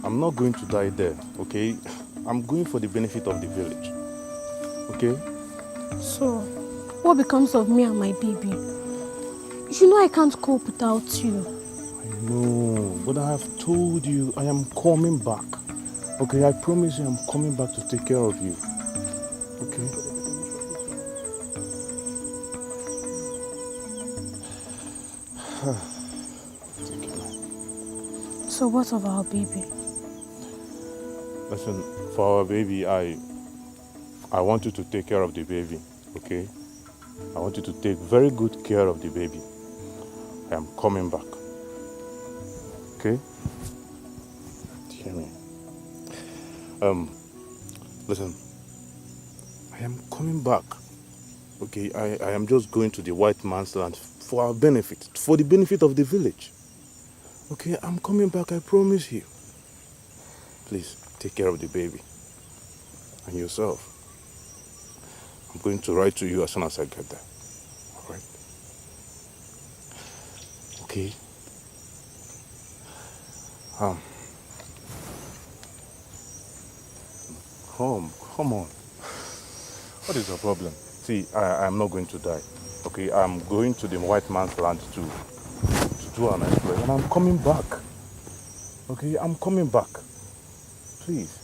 I'm not going to die there, okay? I'm going for the benefit of the village, okay? So, what becomes of me and my baby? You know I can't cope without you. I know, but I have told you I am coming back. Okay, I promise you I'm coming back to take care of you. Okay? So what of our baby? Listen, for our baby, I want you to take care of the baby, okay? I want you to take very good care of the baby. I am coming back. Okay? Hear me. Listen. I am coming back. Okay, I am just going to the white man's land for our benefit, for the benefit of the village. Okay, I'm coming back, I promise you. Please, take care of the baby. And yourself. I'm going to write to you as soon as I get there. Alright? Okay? Come on. What is your problem? See, I'm not going to die. Okay, I'm going to the white man's land to do an exploit, and I'm coming back. Okay, I'm coming back. Please,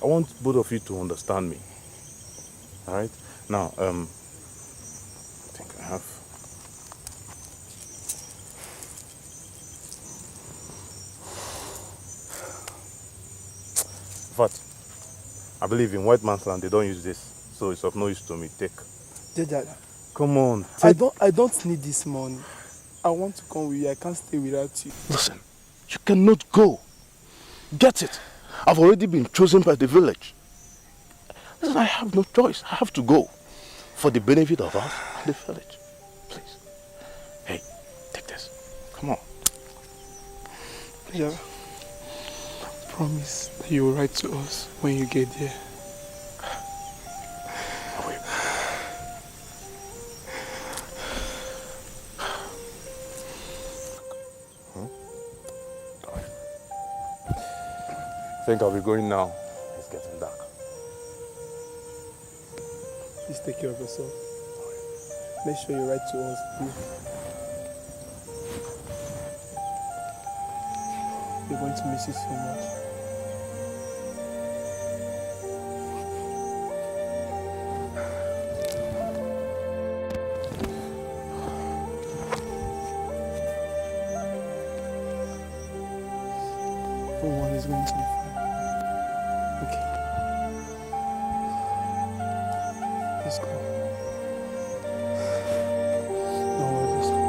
I want both of you to understand me. All right? Now, I think I have. But I believe in white man's land they don't use this, so it's of no use to me. Take. Dad, come on. Take. I don't need this money. I want to come with you. I can't stay without you. Listen, you cannot go. Get it. I've already been chosen by the village. Listen, I have no choice. I have to go for the benefit of us and the village. Please. Hey, take this. Come on. Yeah. Promise that you will write to us when you get there. I will. I think I'll be going now. It's getting dark. Please take care of yourself. Make sure you write to us, please. We're going to miss you so much. Everyone is going to be fine. Okay. Let's go. No worries, let's go.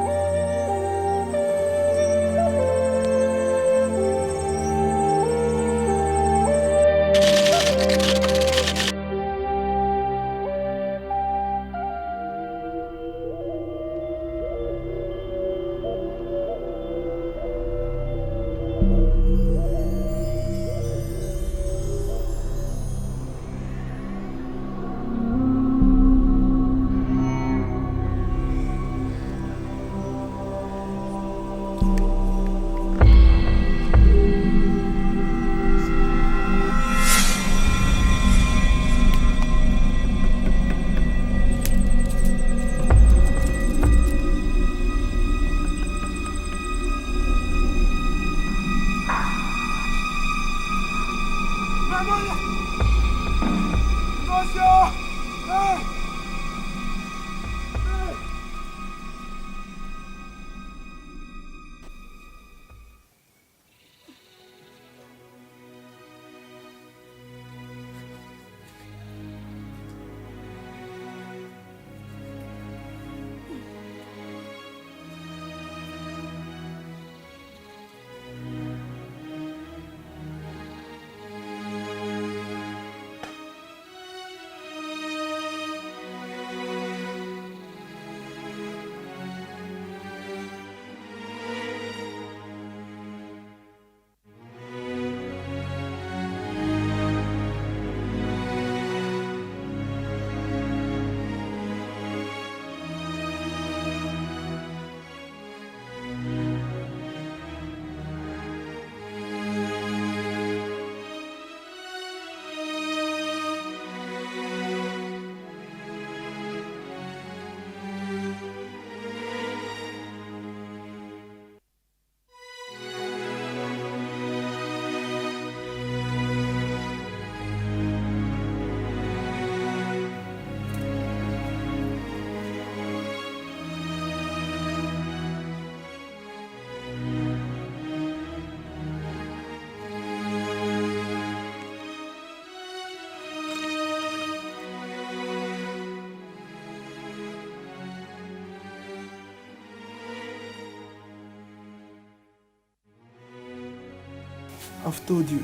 I've told you,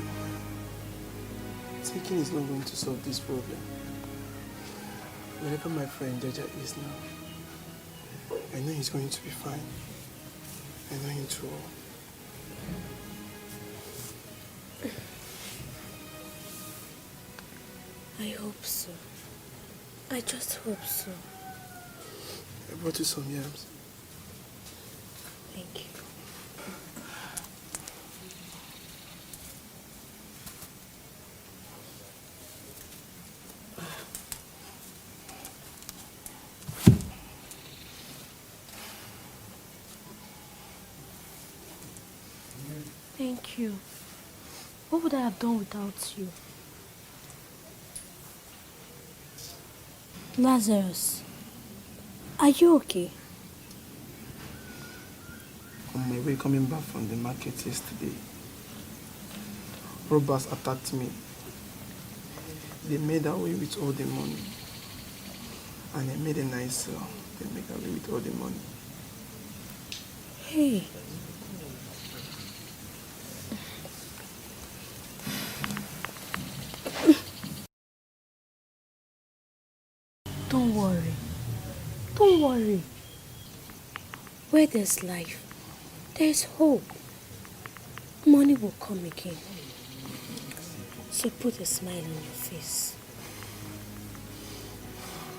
taking is not going to solve this problem. Wherever my friend Jaja is now, I know he's going to be fine. I know him too well. I hope so. I just hope so. I brought you some yams. Thank you. Thank you. What would I have done without you? Lazarus, are you okay? On my way coming back from the market yesterday, robbers attacked me. They made away with all the money. And I made a nice sale. They made away with all the money. Hey. Don't worry. Don't worry. Where there's life, there's hope. Money will come again. So put a smile on your face.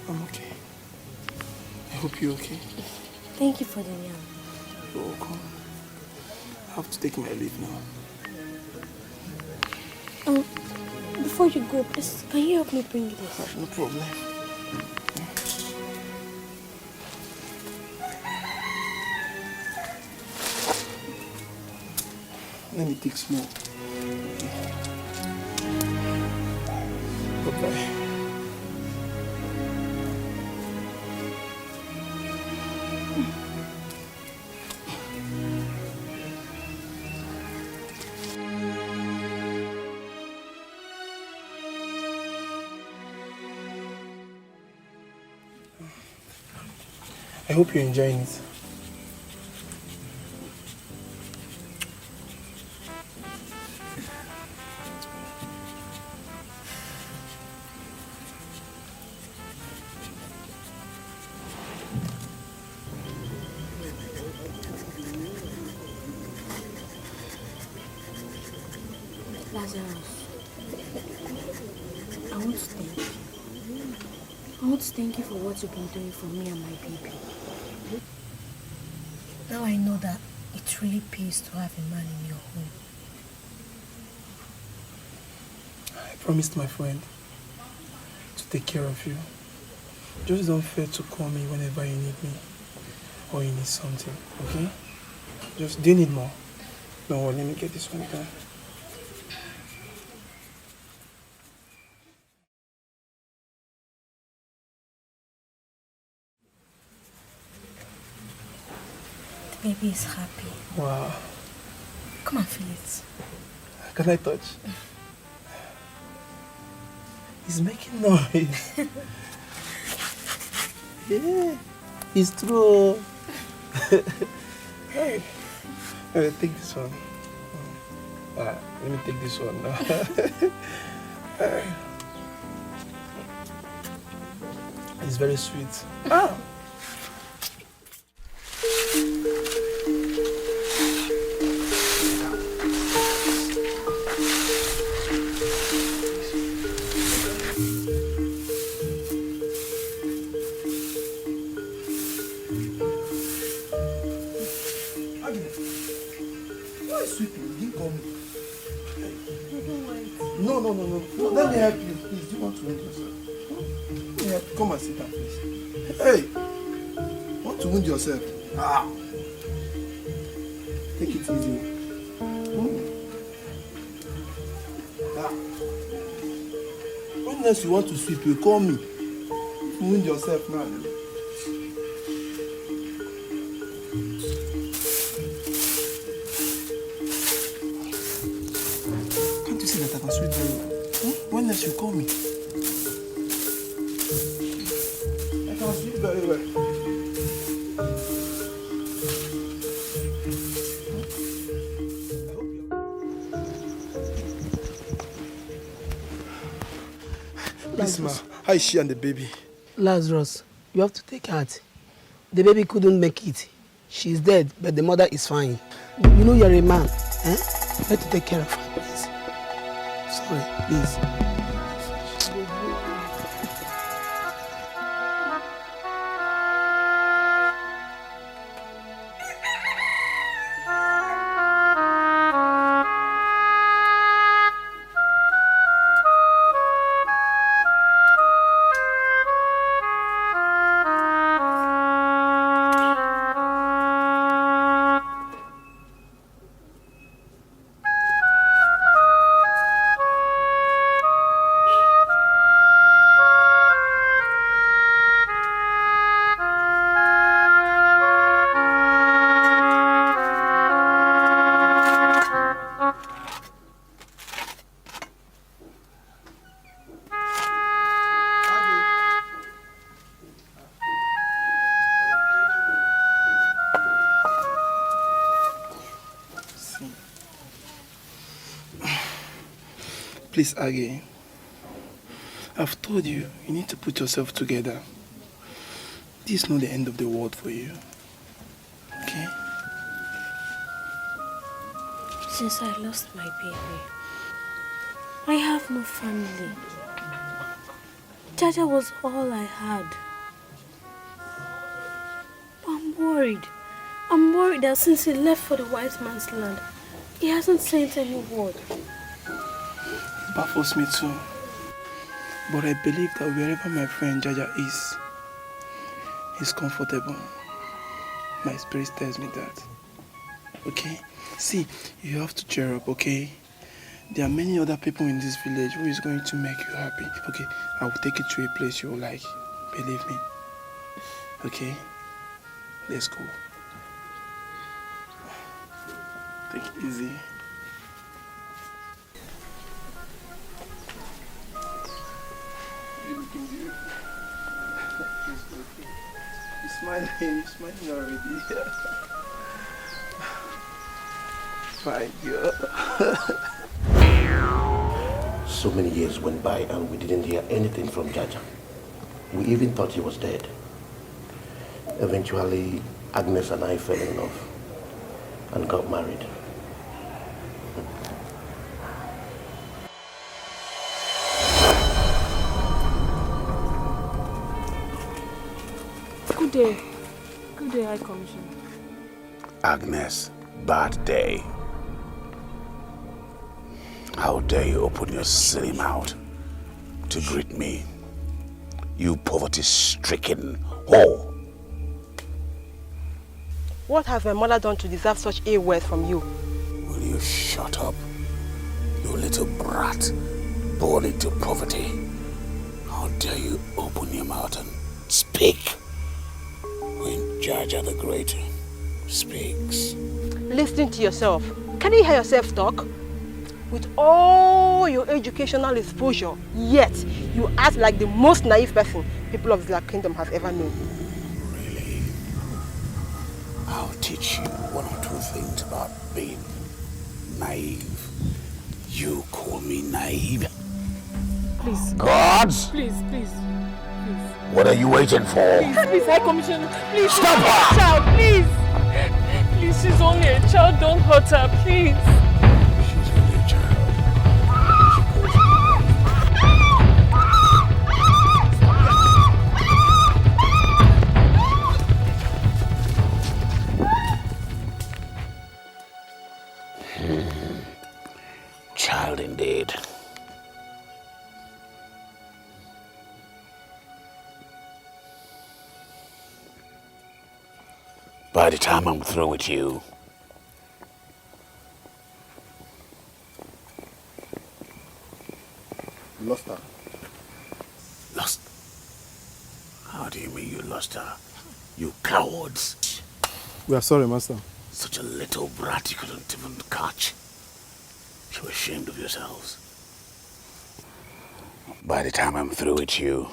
I'm okay. I hope you're okay. Thank you for the yam. You're welcome. I have to take my leave now. Before you go, please, can you help me bring this? No problem. Let me take some more. Bye-bye. I hope you're enjoying it. Lazarus, I want to thank you. I want to thank you for what you've been doing for me and my baby. Now I know that it really pays to have a man in your home. I promised my friend to take care of you. Just don't fail to call me whenever you need me or you need something, okay? Do you need more? No, let me get this one done. The baby is happy. Wow. Come and feel it. Can I touch? He's making noise. Yeah, it's true. Hey, take this one. Let me take this one now. It's very sweet. Ah. No, let me help you, please. Do you want to wound yourself? Yeah, come and sit down, please. Hey! Want to wound yourself? Ah! Take it easy. Ah. When next you want to sweep, you call me. Wound yourself now. Can't you see that I can sweep very well? When next you call me? I can sweep very well. Yes, ma. How is she and the baby? Lazarus, you have to take heart. The baby couldn't make it. She's dead, but the mother is fine. You know you're a man, eh? You have to take care of her, please. Sorry, please. Please, Age. I've told you, you need to put yourself together. This is not the end of the world for you. Okay? Since I lost my baby, I have no family. Jaja was all I had. I'm worried. I'm worried that since he left for the white man's land, he hasn't sent any word. It baffles me too. But I believe that wherever my friend Jaja is, he's comfortable. My spirit tells me that. Okay? See, you have to cheer up, okay? There are many other people in this village who is going to make you happy. Okay, I will take you to a place you will like. Believe me. Okay? Let's go. Take it easy. You're smiling already. Fine, girl. So many years went by and we didn't hear anything from Jaja. We even thought he was dead. Eventually, Agnes and I fell in love and got married. Good day. Good day, High Commissioner. Agnes, bad day. How dare you open your silly mouth to greet me, you poverty-stricken whore. What has my mother done to deserve such ill words from you? Will you shut up, you little brat born into poverty? How dare you open your mouth and speak when Jaja the Great speaks? Listening to yourself. Can you hear yourself talk? With all your educational exposure, yet you act like the most naive person people of the kingdom have ever known. Really? I'll teach you one or two things about being naive. You call me naive? Please. Gods! Please. What are you waiting for? Please, High Commissioner. Please. Stop her! Child, please. Please, she's only a child. Don't hurt her, please. She's only a child. Child indeed. By the time I'm through with you, Lost her. lost. How do you mean you lost her? You cowards. We are sorry, Master. Such a little brat you couldn't even catch. You're ashamed of yourselves. By the time I'm through with you,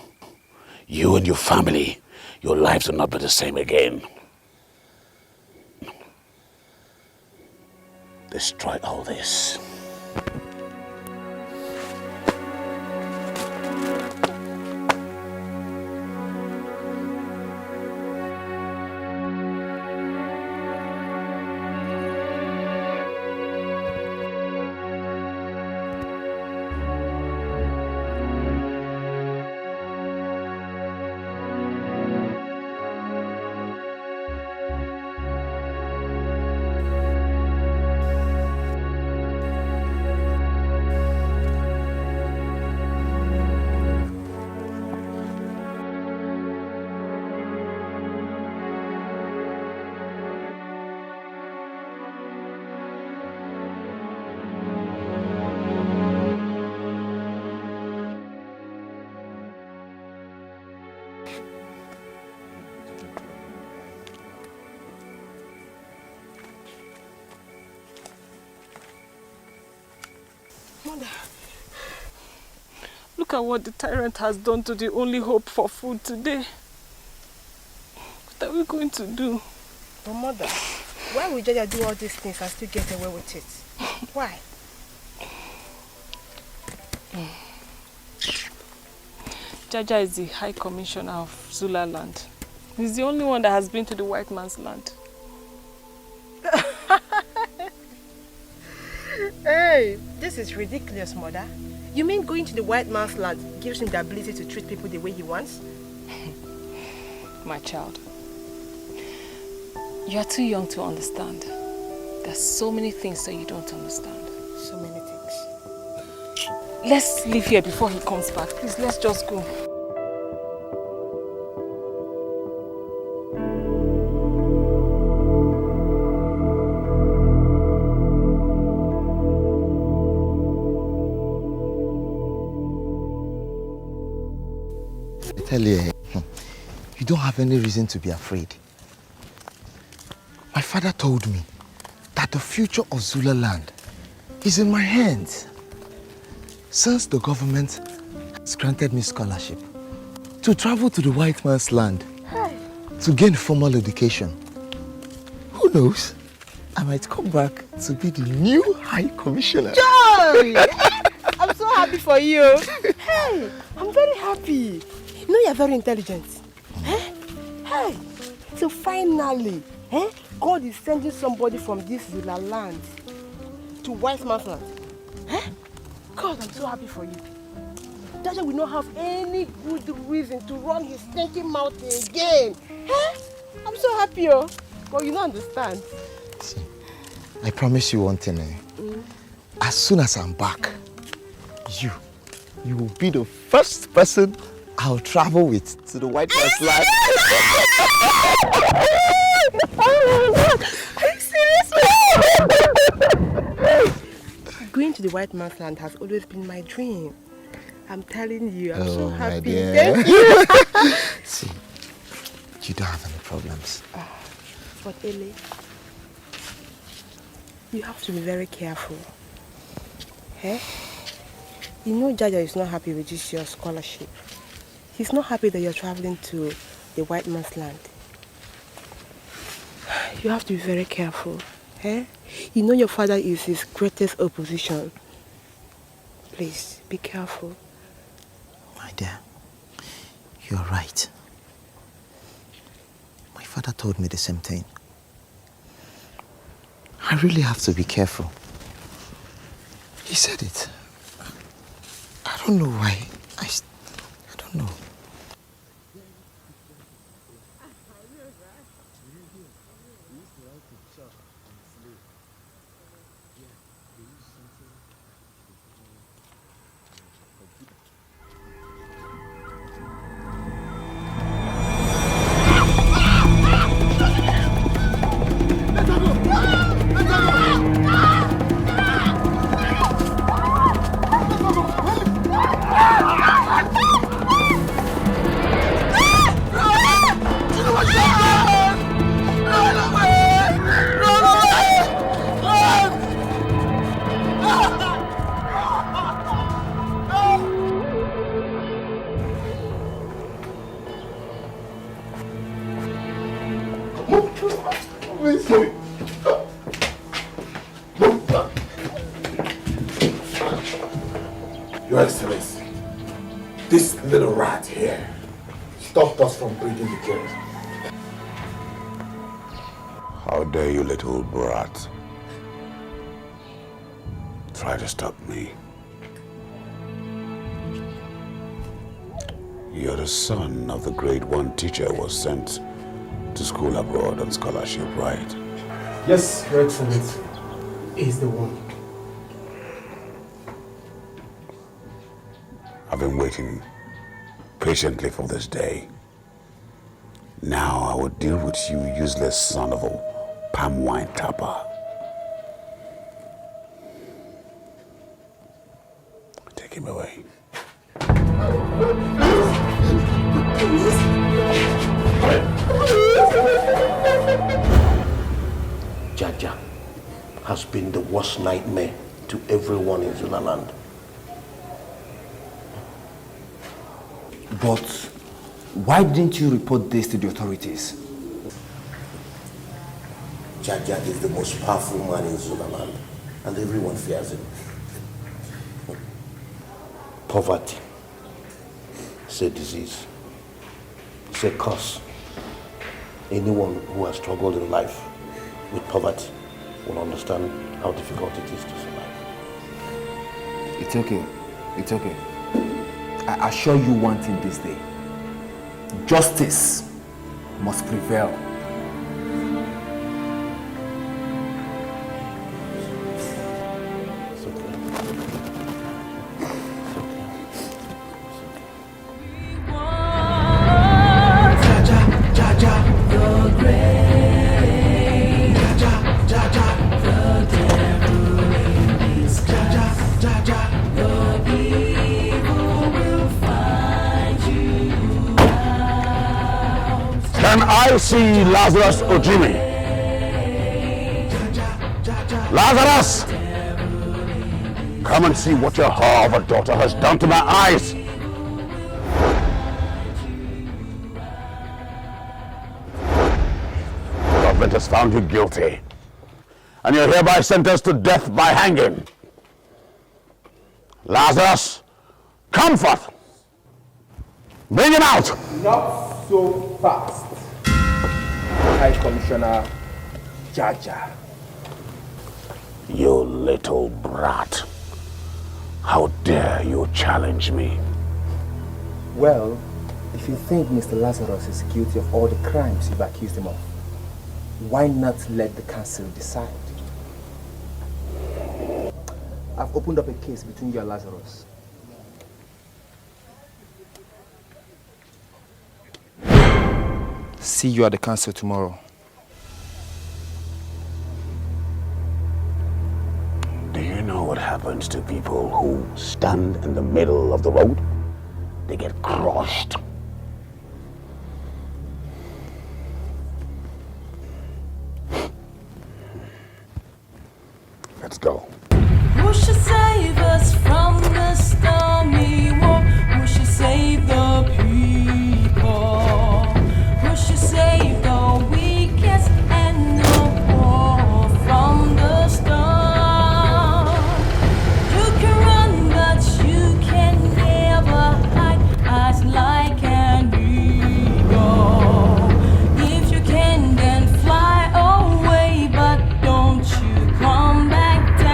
you and your family, your lives will not be the same again. Destroy all this. Mother. Look at what the tyrant has done to the only hope for food today. What are we going to do? But Mother, why would Jaja do all these things and still get away with it? Why? Jaja is the High Commissioner of Zula land. He's the only one that has been to the white man's land. Hey, this is ridiculous, Mother. You mean going to the white man's land gives him the ability to treat people the way he wants? My child, you are too young to understand. There's so many things that you don't understand. So many things. Let's leave here before he comes back. Please, let's just go. I tell you, you don't have any reason to be afraid. My father told me that the future of Zula land is in my hands. Since the government has granted me scholarship to travel to the white man's land to gain formal education, who knows, I might come back to be the new High Commissioner. Joy! I'm so happy for you. Hey, I'm very happy. You know you're very intelligent. Hey, so finally, God is sending somebody from this Zula land to white man's land. God, I'm so happy for you. Jaja will not have any good reason to run his stinking mouth again. I'm so happy, oh. But you don't understand. See, I promise you one thing. As soon as I'm back, you will be the first person I'll travel with to the white man's land. Oh my God! Are you serious? Going to the white man's land has always been my dream. I'm telling you, I'm so happy. Thank you. See, you don't have any problems. But Ele, you have to be very careful. You know Jaja is not happy with this your scholarship. He's not happy that you're traveling to the white man's land. You have to be very careful. You know your father is his greatest opposition. Please, be careful. My dear, you're right. My father told me the same thing. I really have to be careful. He said it. I don't know why. I don't know. Your Excellency, this little rat here stopped us from breaking the gate. How dare you, little brat, try to stop me? You're the son of the grade 1 teacher who was sent to school abroad on scholarship, right? Yes, Your Excellency. He's the one. I've been waiting patiently for this day. Now I will deal with you, useless son of a palm wine tapper. Take him away. Jaja has been the worst nightmare to everyone in Zula land. But why didn't you report this to the authorities? Jaja is the most powerful man in Zulaland, and everyone fears him. Poverty. It's a disease. It's a curse. Anyone who has struggled in life with poverty will understand how difficult it is to survive. It's okay. It's okay. I assure you one thing this day. Justice must prevail. Can I see Lazarus Ojimi? Lazarus! Come and see what your whore of a daughter has done to my eyes! The government has found you guilty, and you're hereby sentenced to death by hanging. Lazarus, come forth! Bring him out! Not so fast, High Commissioner Jaja. You little brat. How dare you challenge me? Well, if you think Mr. Lazarus is guilty of all the crimes you've accused him of, why not let the council decide? I've opened up a case between you and Lazarus. See you at the council tomorrow. Do you know what happens to people who stand in the middle of the road? They get crushed. Let's go. Who should save us from the stormy war? Who should save the people? Who should save the weakest and the poor from the storm? You can run, but you can never hide. Eyes like an eagle. If you can, then fly away, but don't you come back down.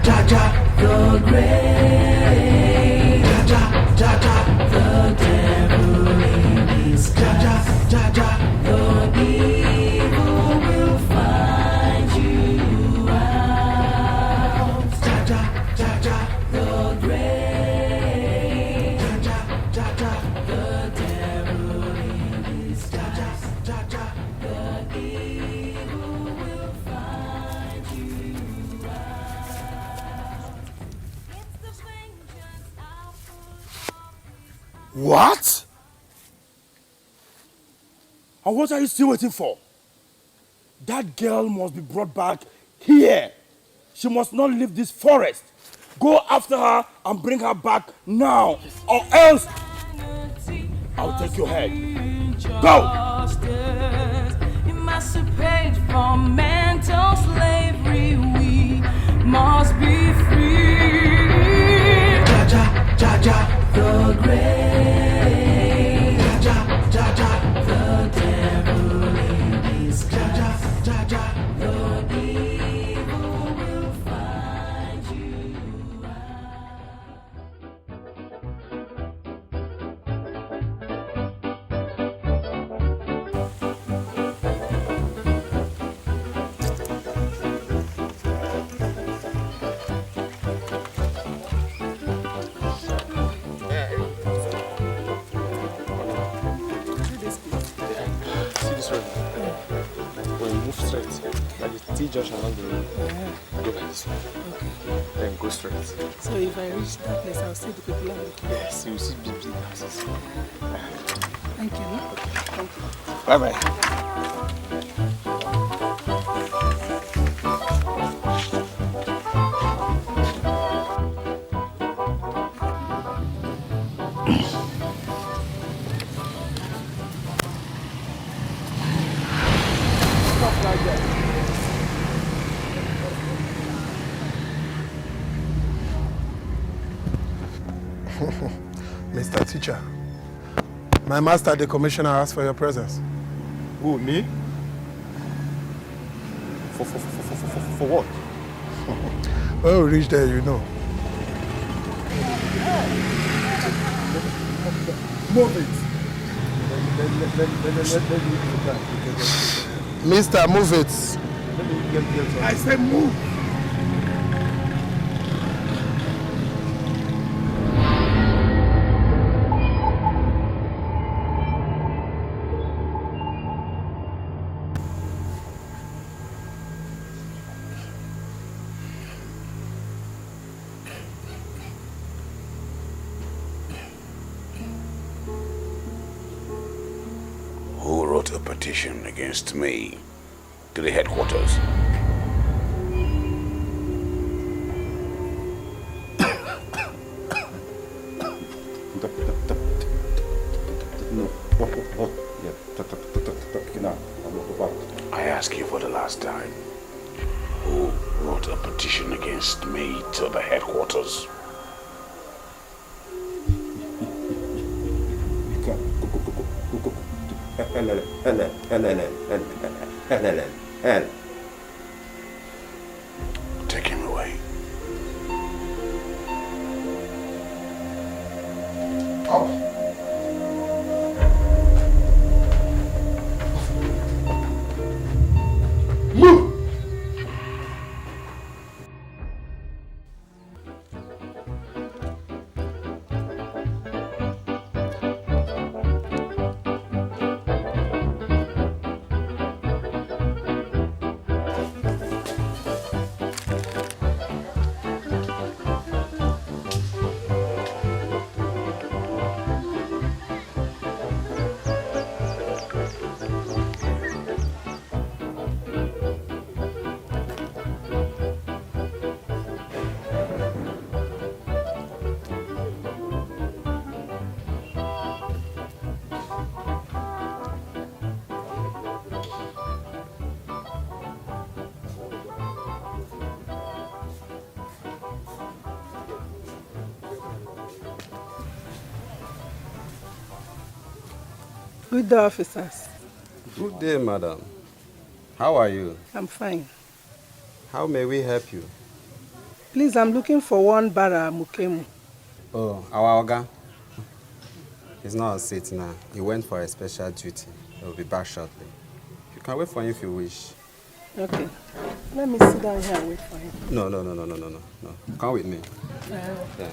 Jaja, the great. Jaja, the devil in disguise. Jaja, the evil will find you out. Jaja, the great. Jaja, the devil in disguise. Jaja, the evil will find you out. It's the vengeance I'll put. What? And what are you still waiting for? That girl must be brought back here. She must not leave this forest. Go after her and bring her back now, or else I'll take your head. Go! Emancipate from mental slavery, we must be free. Jaja, the great. Jaja, the devil in disguise. Jaja, the evil will find you Just along the road. Go like this way. Okay. Then go straight. So if I reach that place, I'll see the people around. Yes, you see big houses. Thank you. Okay. Thank you. Bye bye. My master, the commissioner, asked for your presence. Who, me? For what? When we reach there, you know. Move it. Mister, move it. I said move. Who wrote a petition against me to the headquarters? I ask you for the last time. Who wrote a petition against me to the headquarters? Take him away. Good day, officers. Good day, madam. How are you? I'm fine. How may we help you? Please, I'm looking for one Bara Mukemu. Oh, our Oga. He's not on seat now. He went for a special duty. He'll be back shortly. You can wait for him if you wish. Okay. Let me sit down here and wait for him. No. Come with me. Yeah.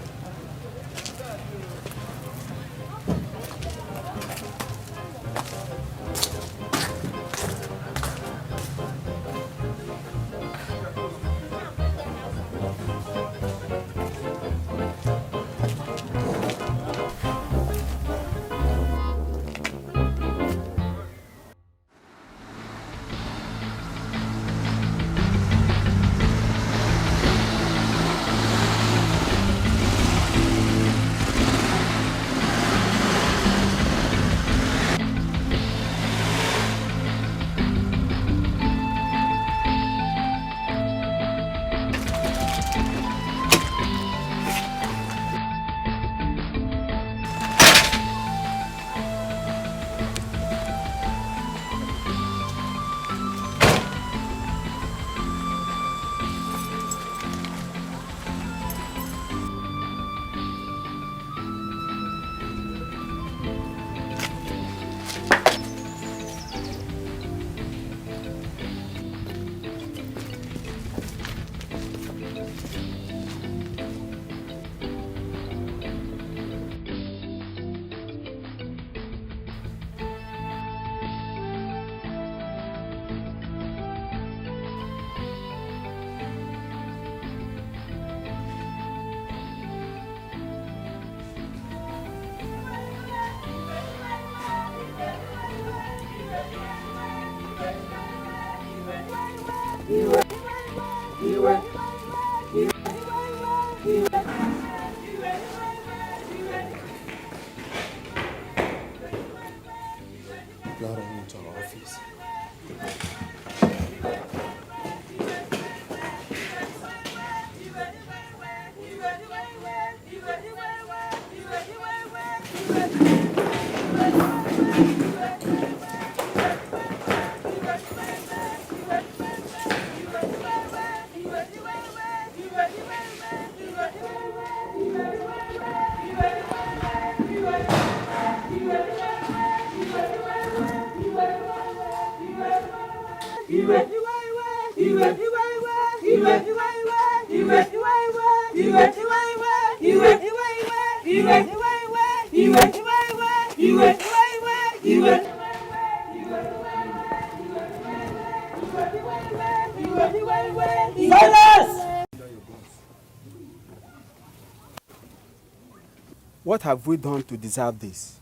What have we done to deserve this?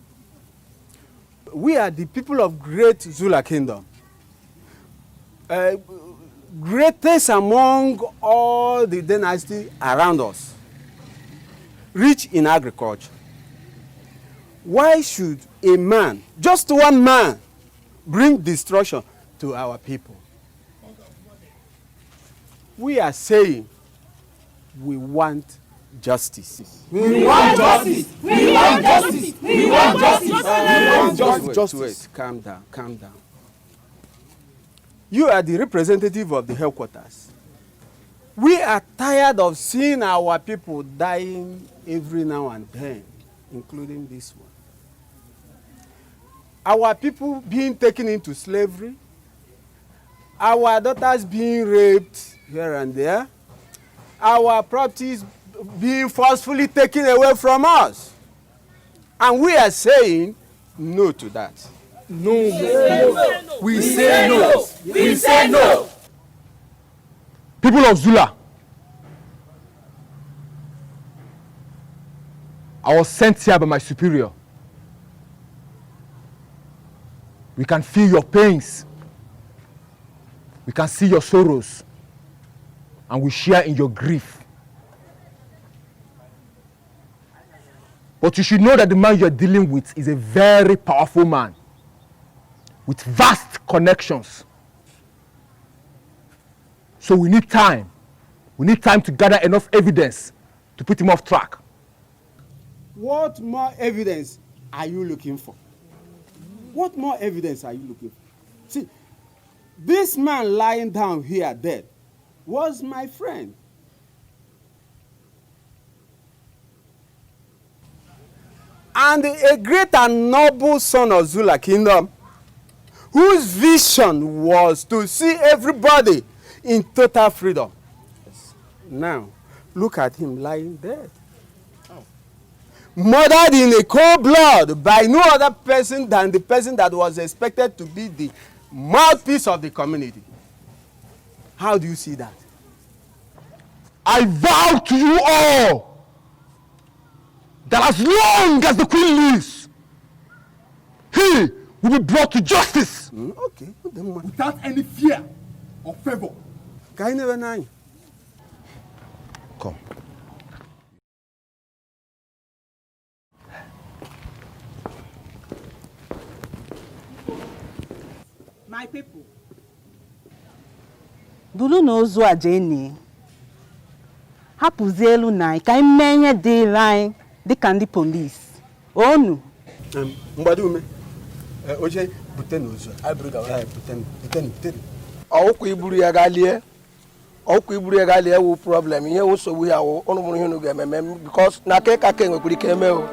We are the people of great Zula Kingdom. Greatest among all the dynasties around us. Rich in agriculture. Why should a man, just one man, bring destruction to our people? We are saying we want justice. We want justice. We want justice. We want justice. Wait, calm down, calm down. You are the representative of the headquarters. We are tired of seeing our people dying every now and then, including this one. Our people being taken into slavery, our daughters being raped here and there, our properties being forcefully taken away from us. And we are saying no to that. No. We say no. We say no. People of Zula, I was sent here by my superior. We can feel your pains. We can see your sorrows. And we share in your grief. But you should know that the man you're dealing with is a very powerful man with vast connections. So we need time. We need time to gather enough evidence to put him off track. What more evidence are you looking for? What more evidence are you looking for? See, this man lying down here dead was my friend. And a great and noble son of Zula Kingdom, whose vision was to see everybody in total freedom. Now, look at him lying dead. Murdered in a cold blood by no other person than the person that was expected to be the mouthpiece of the community. How do you see that? I vow to you all that as long as the queen lives, he will be brought to justice. Okay. Without any fear or favor. Come. My people. Bulu na ozu aja eni. Hapụzie elu na ka anyị mee ihe dịịrị anyị dịka ndị polisi. Onu. Mgbado ume. Oje bute n'ozu. Ai buru gawa. Bute. Ọkụ iburu ya ga lie. Ọkụ iburu ya ga lie wu problem. Ihe wo sogbu ya wo onu mụrụ ihe unu ga-ememe because na ka ka enwekwara ike eme o.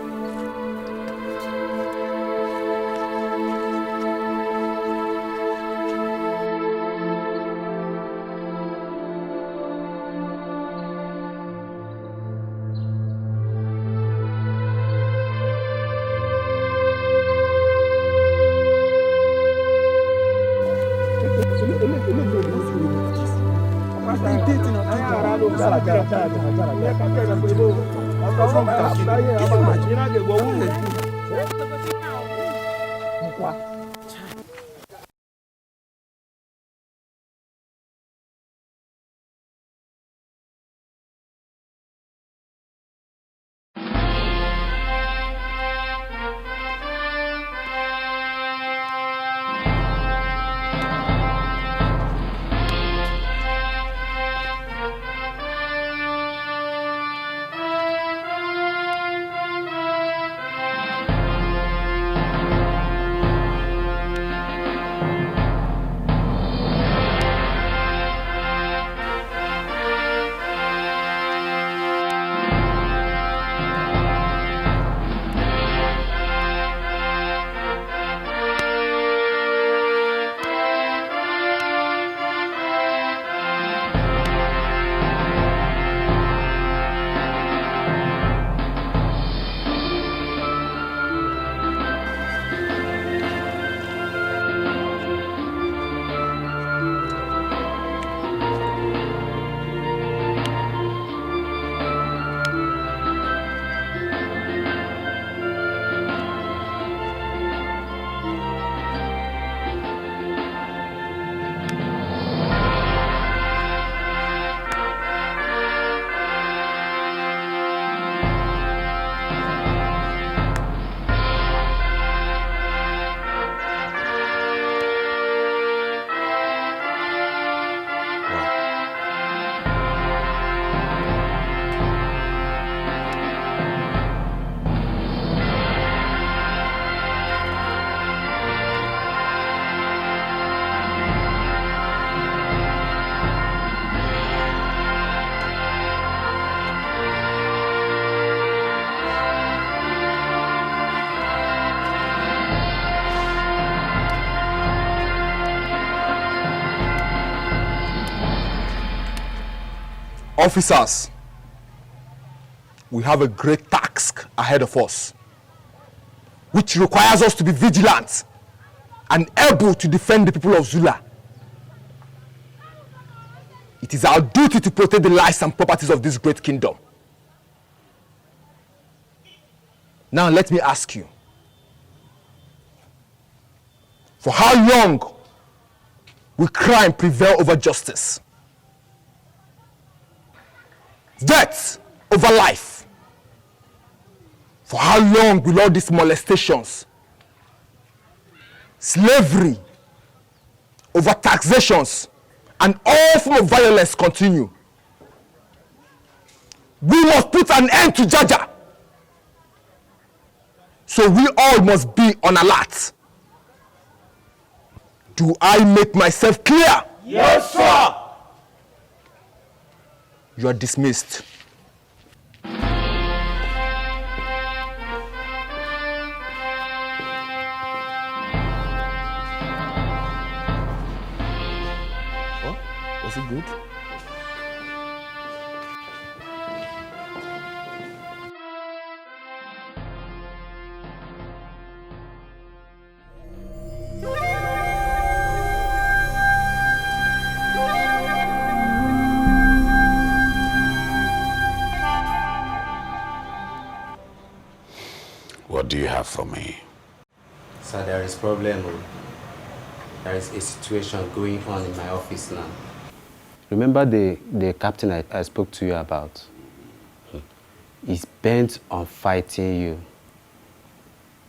Officers, we have a great task ahead of us, which requires us to be vigilant and able to defend the people of Zula. It is our duty to protect the lives and properties of this great kingdom. Now let me ask you, for how long will crime prevail over justice? Death over life. For how long will all these molestations, slavery, over taxations, and all forms of violence continue? We must put an end to Jaja. So we all must be on alert. Do I make myself clear? Yes, sir. You are dismissed. Oh, was it good? What do you have for me? Sir, there is problem. There is a situation going on in my office now. Remember the captain I spoke to you about? He's bent on fighting you.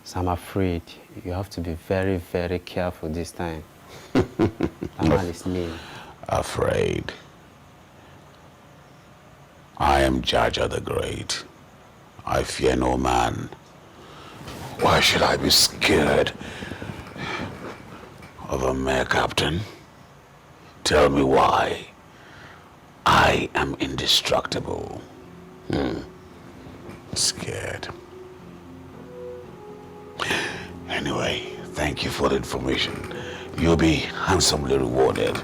So I'm afraid you have to be very, very careful this time. That man is mean. Afraid? I am Jaja the Great. I fear no man. Why should I be scared of a mere captain? Tell me why. I am indestructible. Scared. Anyway, thank you for the information. You'll be handsomely rewarded.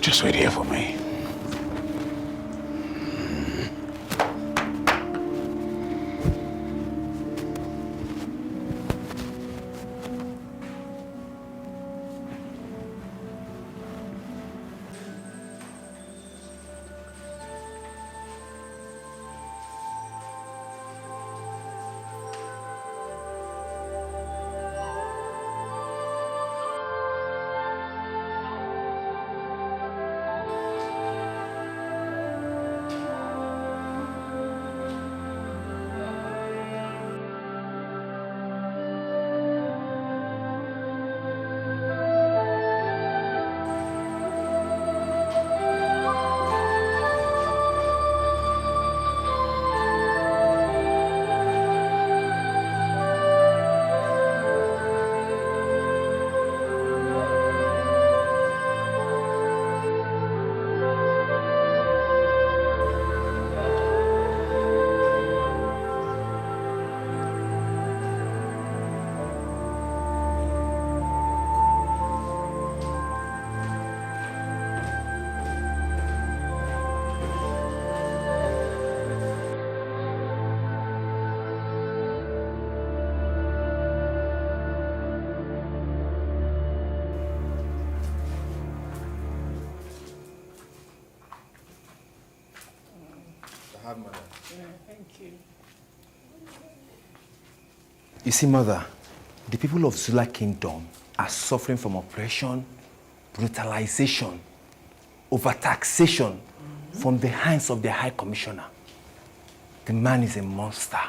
Just wait here for me. Thank you. You see, Mother, the people of Zula Kingdom are suffering from oppression, brutalization, overtaxation from the hands of the High Commissioner. The man is a monster.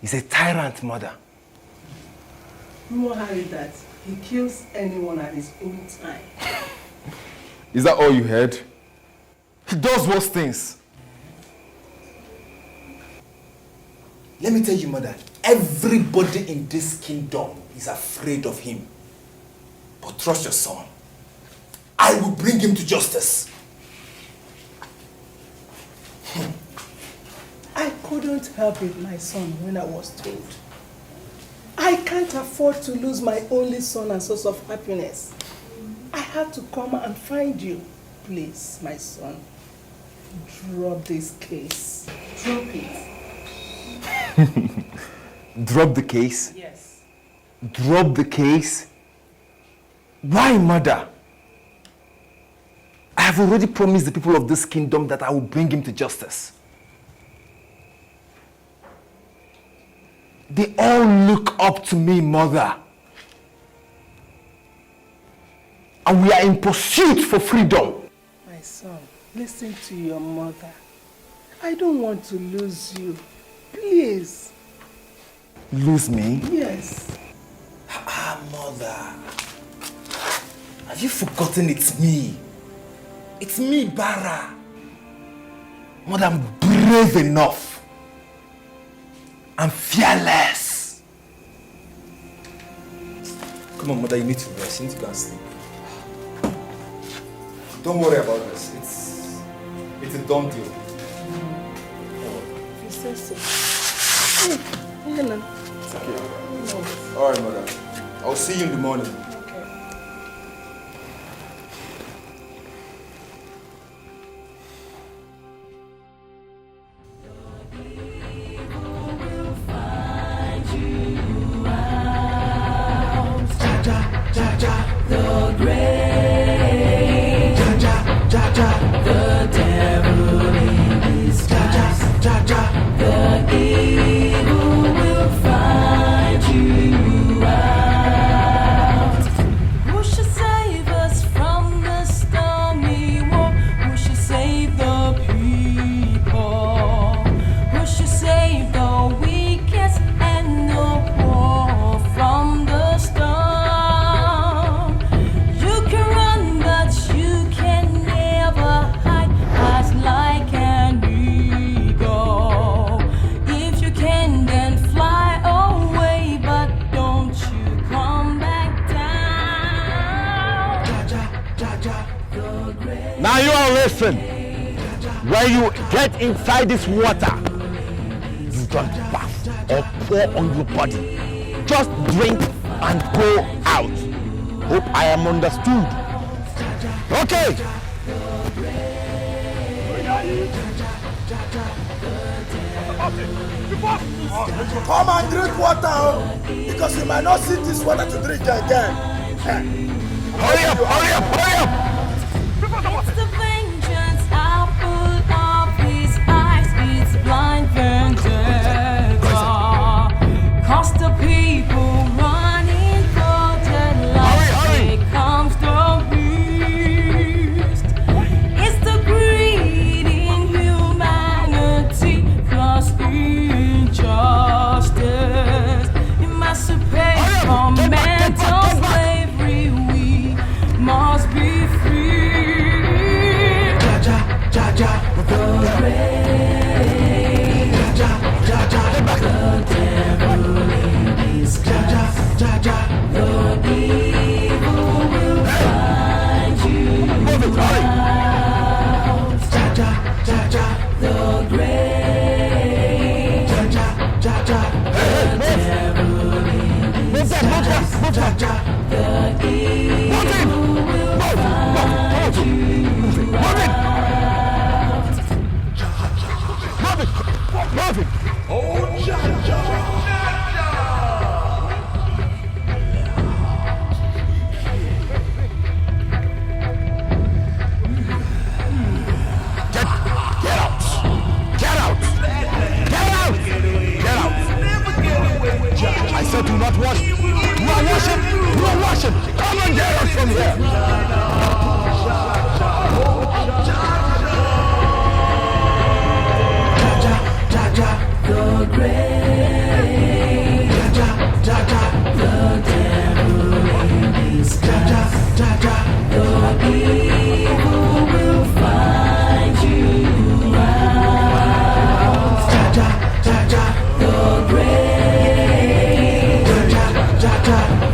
He's a tyrant, Mother. Rumor has it that he kills anyone at his own time. Is that all you heard? He does worse things. Let me tell you, Mother, everybody in this kingdom is afraid of him. But trust your son. I will bring him to justice. I couldn't help it, my son, when I was told. I can't afford to lose my only son and source of happiness. I had to come and find you. Please, my son, drop this case. Drop it. Drop the case? Yes. Drop the case? Why, mother? I have already promised the people of this kingdom that I will bring him to justice. They all look up to me, mother. And we are in pursuit for freedom. My son, listen to your mother. I don't want to lose you. Please. Lose me? Yes. Ah, mother. Have you forgotten it's me? It's me, Bara. Mother, I'm brave enough. I'm fearless. Come on, mother, you need to rest. You need to go and sleep. Don't worry about this. It's a done deal. If you say so. Hello. It's okay. No. All right, mother. I'll see you in the morning. Now you all listen. When you get inside this water, you don't bath or pour on your body. Just drink and go out. Hope I am understood. Okay. Come and drink water, because you might not see this water to drink again. Hurry up, hurry up, hurry up! It's the vengeance apple of his eyes, it's blind vendetta. Cause the people running for their lives, here comes the beast. It's the greed in humanity, plus injustice. Emancipation, mental slavery, we must be free. The great, the devil in disguise, the evil will find you out. The great, the devil in disguise, the evil will find you out. Move it! Oh, Jaja! Get out! Get out! Get out! Get out! I said do not wash. You are washing! You are washing! Come and get out from here! The great, the devil in disguise, the evil will find you out. The great,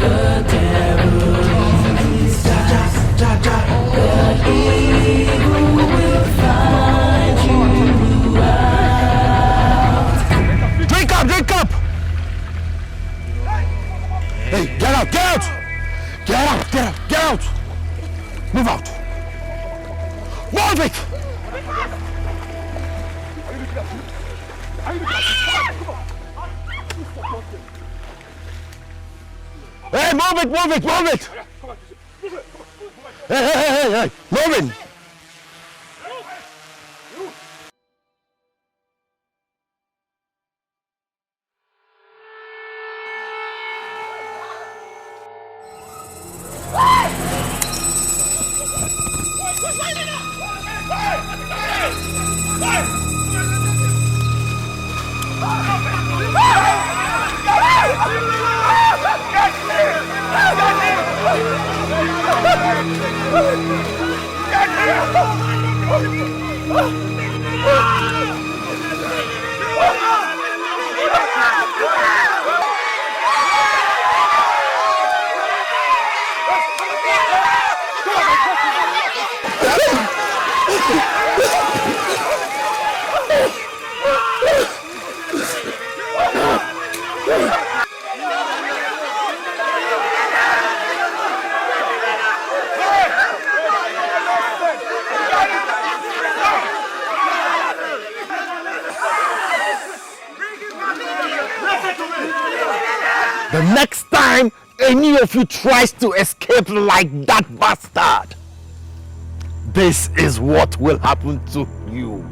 the devil in disguise, the evil will find you out. Drink up! Drink up! Hey, get out! Get out! Get out! Get out! Get out! Move out! Move it! Hey, move it! Hey, move it! The next time any of you tries to escape like that bastard, this is what will happen to you.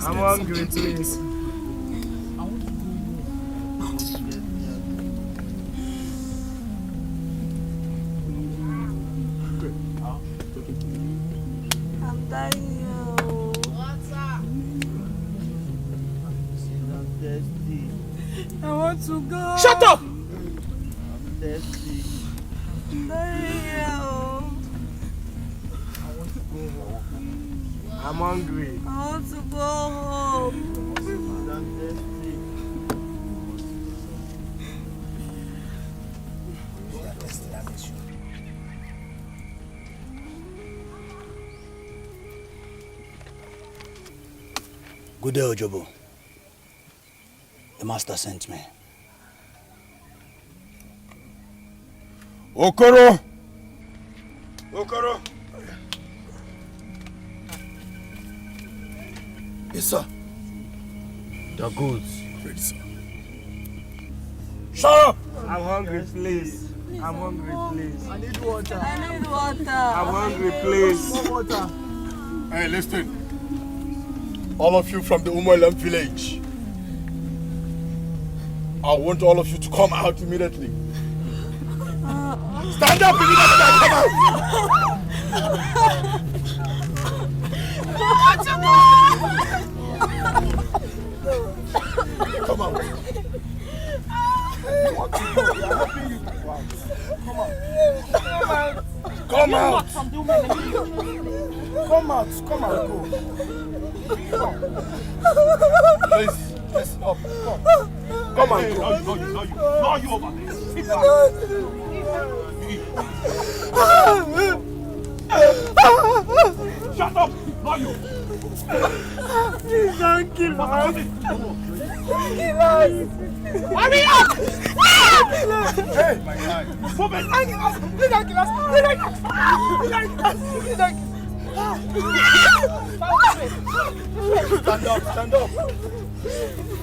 I'm hungry, please. I'm dying. I want to go. Shut up! I'm thirsty. I'm dying. I'm hungry. I want to go home. Good day, Ojobo. The master sent me. Okoro! Okoro! Yes, sir. The goods. Ready, sir. Shut up! I'm hungry, please. I'm hungry, please. I need water. I'm hungry, please. More water. Hey, listen. All of you from the Umoilam village. I want all of you to come out immediately. Stand up immediately and come out! Come out. Come out. Come out. Come out. Go. Please. Yes, up. Come on. No, you over there. Sit down. Shut up. No, you. Please don't kill us. Don't kill us. Hurry up! Hey, my guy. Please don't kill us. Please don't kill us. Please don't kill us. Please don't kill us. Stand up, stand up.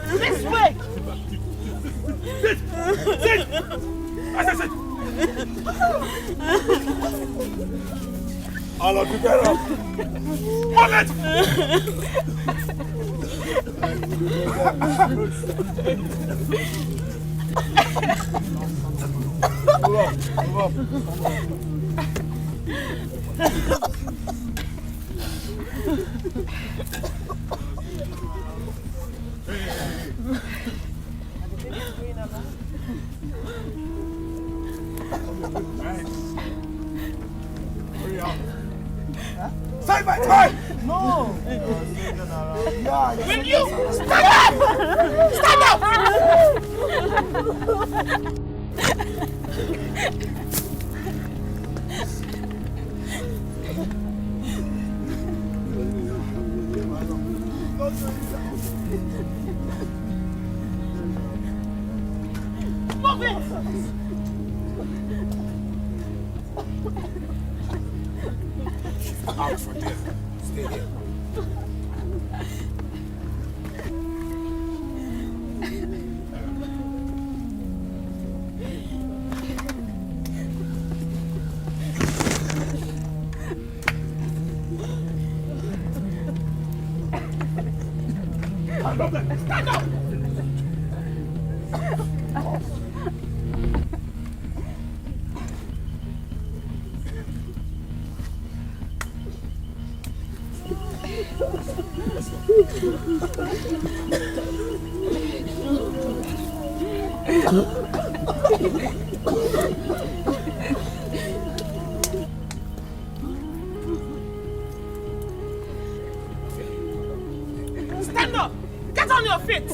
This way. Sit! Sit! I said sit! All of you get up! Move it! Move up, move up. Side by side! No! Will you stand up? Stand up! Move it! Out for death. Stay here. Stand up! Stand up! Stand up! Get on your feet!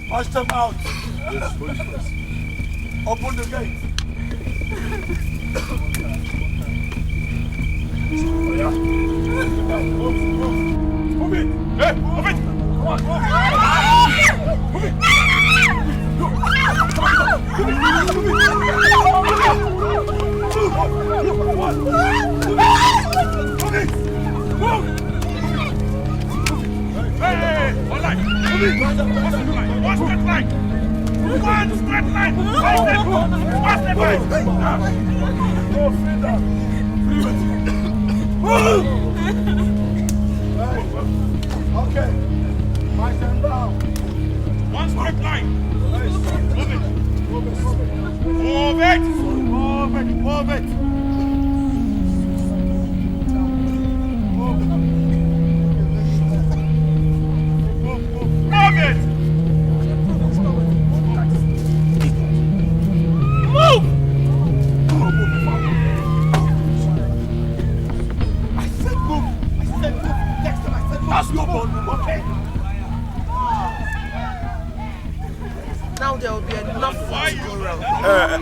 March them out. Open the gate. Move it. Hey, move it. Come on. Move it. Hey, one line. One straight line. One straight line. One straight line. Go, Frida. Move. Okay. March them down. One straight line. Move it. Move it. Move it. Move it. Move it. Move it! Move! I said move! I said move! Next time I said move! That's no move, okay? Now there will be enough food to go around.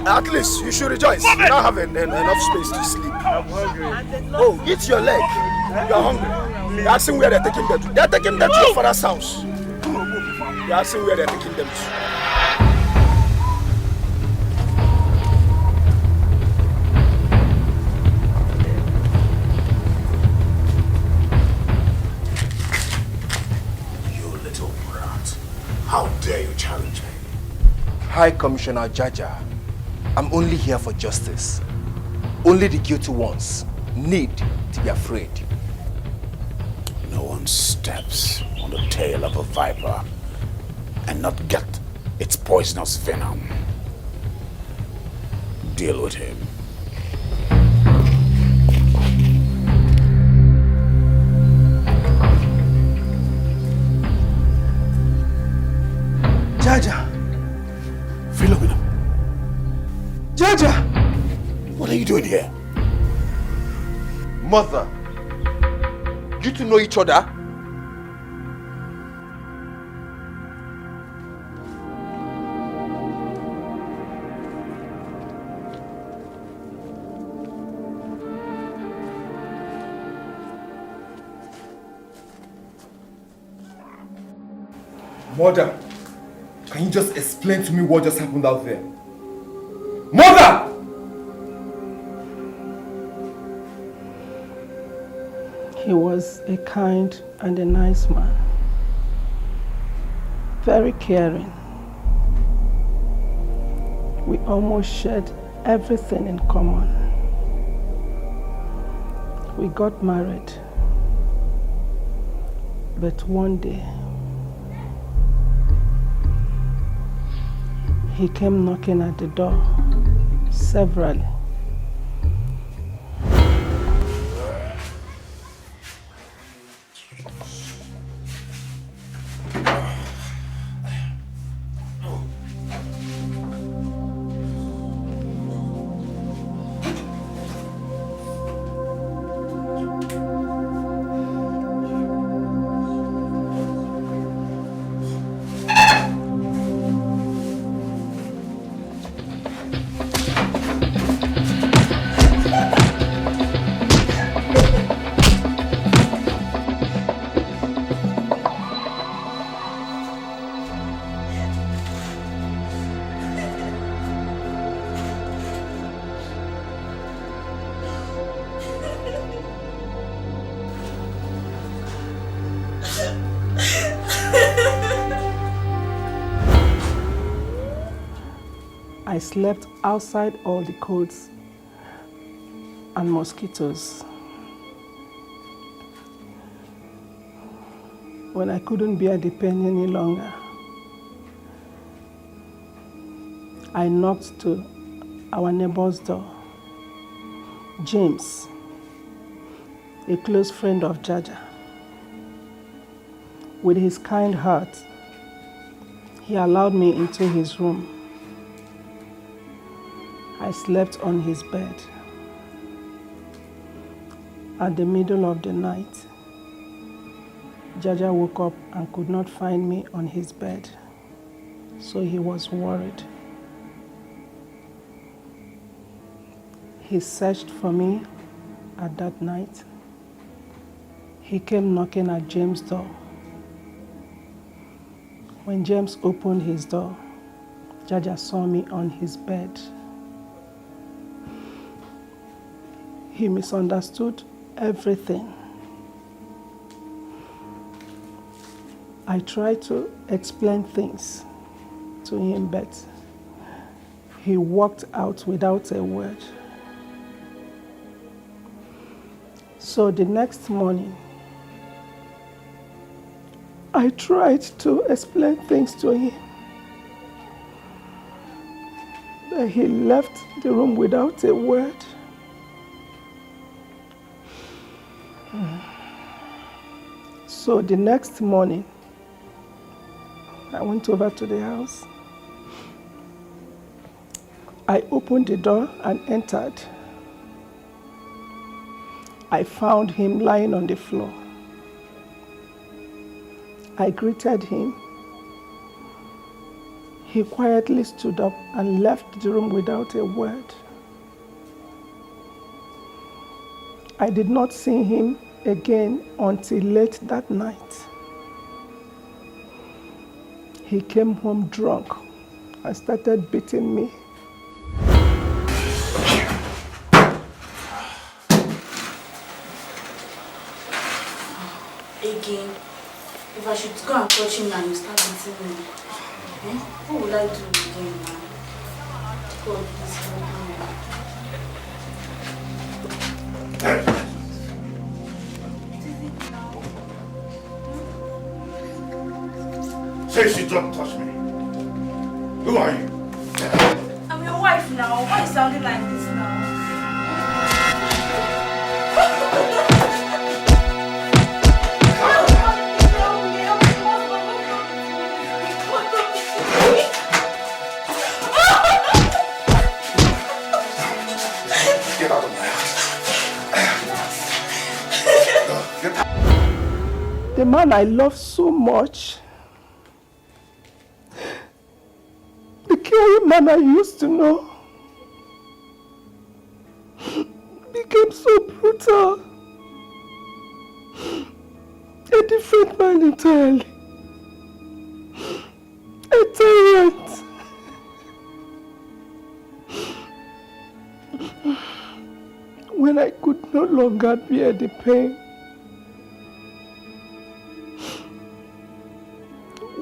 At least you should rejoice. You now have enough space to sleep. I'm hungry. Oh, eat your leg. You are hungry. You're asking where they're taking them to. They're taking them to your father's house. You're asking where they're taking them to. How dare you challenge me? High Commissioner Jaja, I'm only here for justice. Only the guilty ones need to be afraid. No one one steps on the tail of a viper and not get its poisonous venom, deal with him. Jaja! Philomena! Jaja! What are you doing here? Mother, you two know each other? Mother, can you just explain to me what just happened out there? Mother! He was a kind and a nice man. Very caring. We almost shared everything in common. We got married. But one day, he came knocking at the door severally. I slept outside all the coats and mosquitoes. When I couldn't bear the pain any longer, I knocked to our neighbor's door. James, a close friend of Jaja. With his kind heart, he allowed me into his room. I slept on his bed. At the middle of the night, Jaja woke up and could not find me on his bed, so he was worried. He searched for me at that night. He came knocking at James' door. When James opened his door, Jaja saw me on his bed. He misunderstood everything. I tried to explain things to him, but he walked out without a word. So the next morning, I tried to explain things to him, but he left the room without a word. So the next morning, I went over to the house. I opened the door and entered. I found him lying on the floor. I greeted him. He quietly stood up and left the room without a word. I did not see him again until late that night. He came home drunk and started beating me. Again, if I should go and touch him and you start beating me, what will I do again now? God, please help me. Tracy, don't touch me. Who are you? I'm your wife now. Why are you sounding like this now? Get out of my house. The man I love so much, the caring man I used to know, became so brutal. A different man entirely. A tyrant. When I could no longer bear the pain,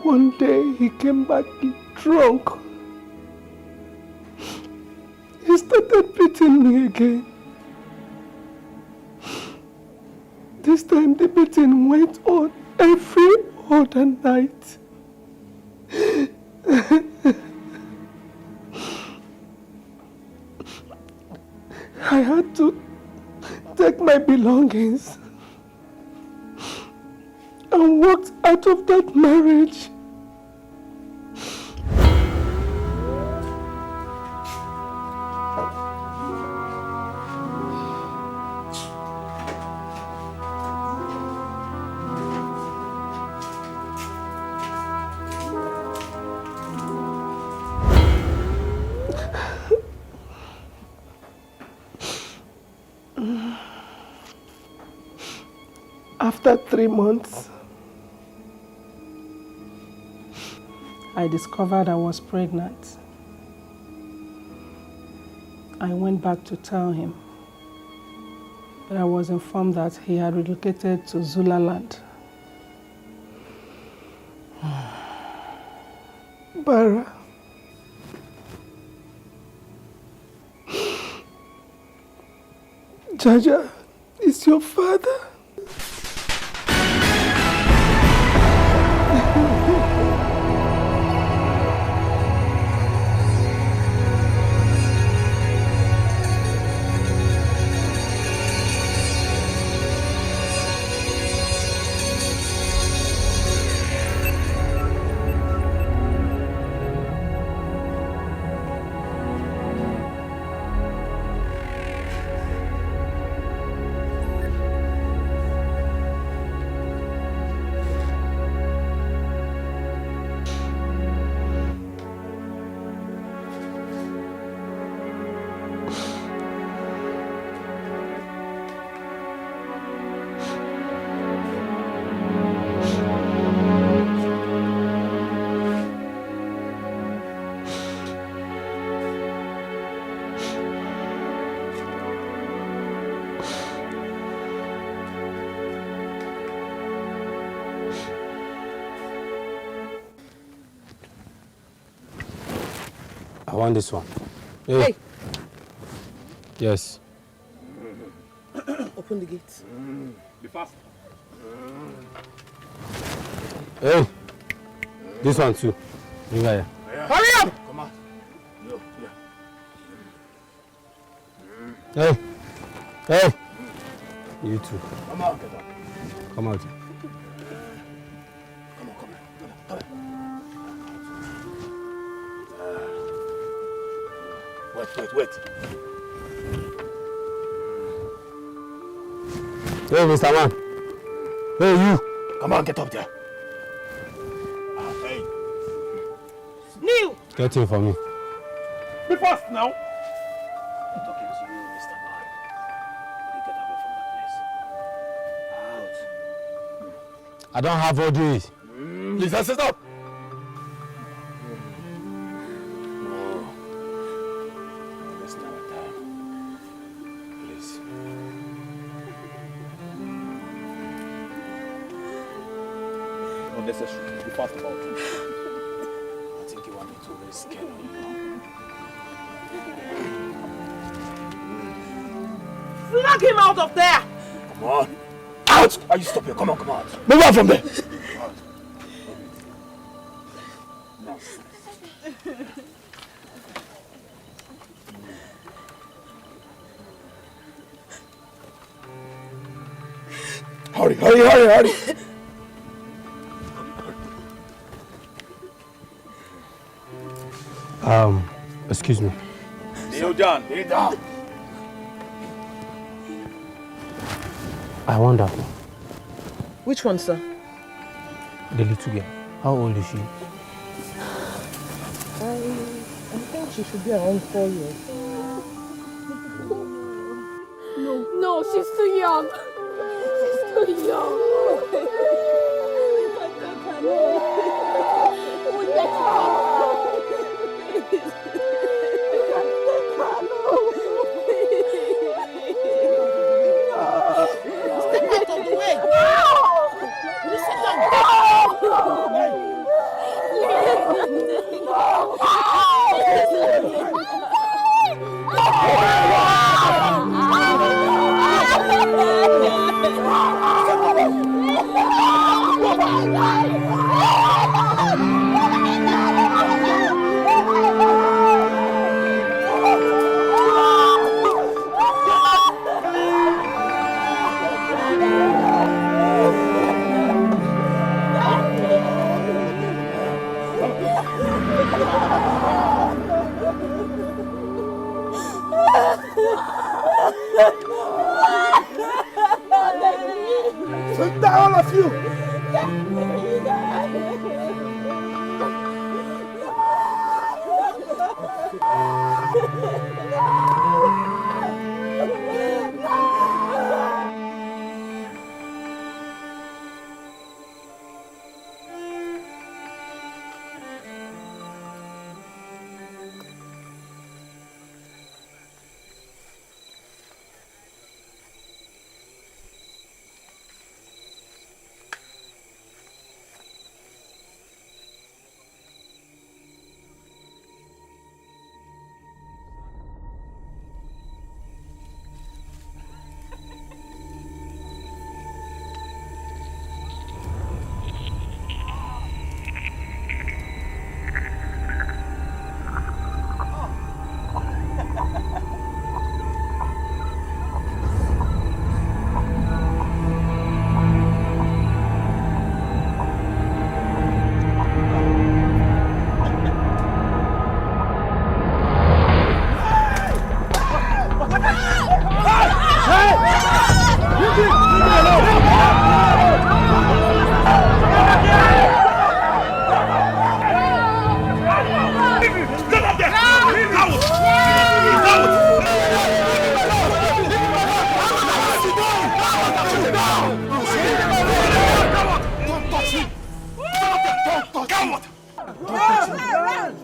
one day he came back drunk. He started beating me again. This time the beating went on every other night. I had to take my belongings and walked out of that marriage. After 3 months, I discovered I was pregnant. I went back to tell him, but I was informed that he had relocated to Zulaland. Bara, Jaja is your father. I want this one. Hey. Yes. Open the gate. Be fast. Hey. This one too. Bring her here. Hurry up! Come on. Hey. Hey. You too. Come on, get up. Come out. Wait. Hey, Mr. Man. Hey, you. Come on, get up there. Hey. Neil! Get in for me. Be fast now. I'm talking to you, Mr. Man. Will you get away from that place? I don't have all this. Please, sit up. Unnecessary. Be fast about it. I think you want me to risk it, you know? Flag him out of there! Come on. Out! Are you stop here? Come on, come on. Move on from there. Hurry. Excuse me. Kneel down. I wonder, Which one, sir? the little girl, how old is she? I think she should be around 4 years. No, she's too young. She's too young. Step out of the way. You sit down. Sit down, all of you.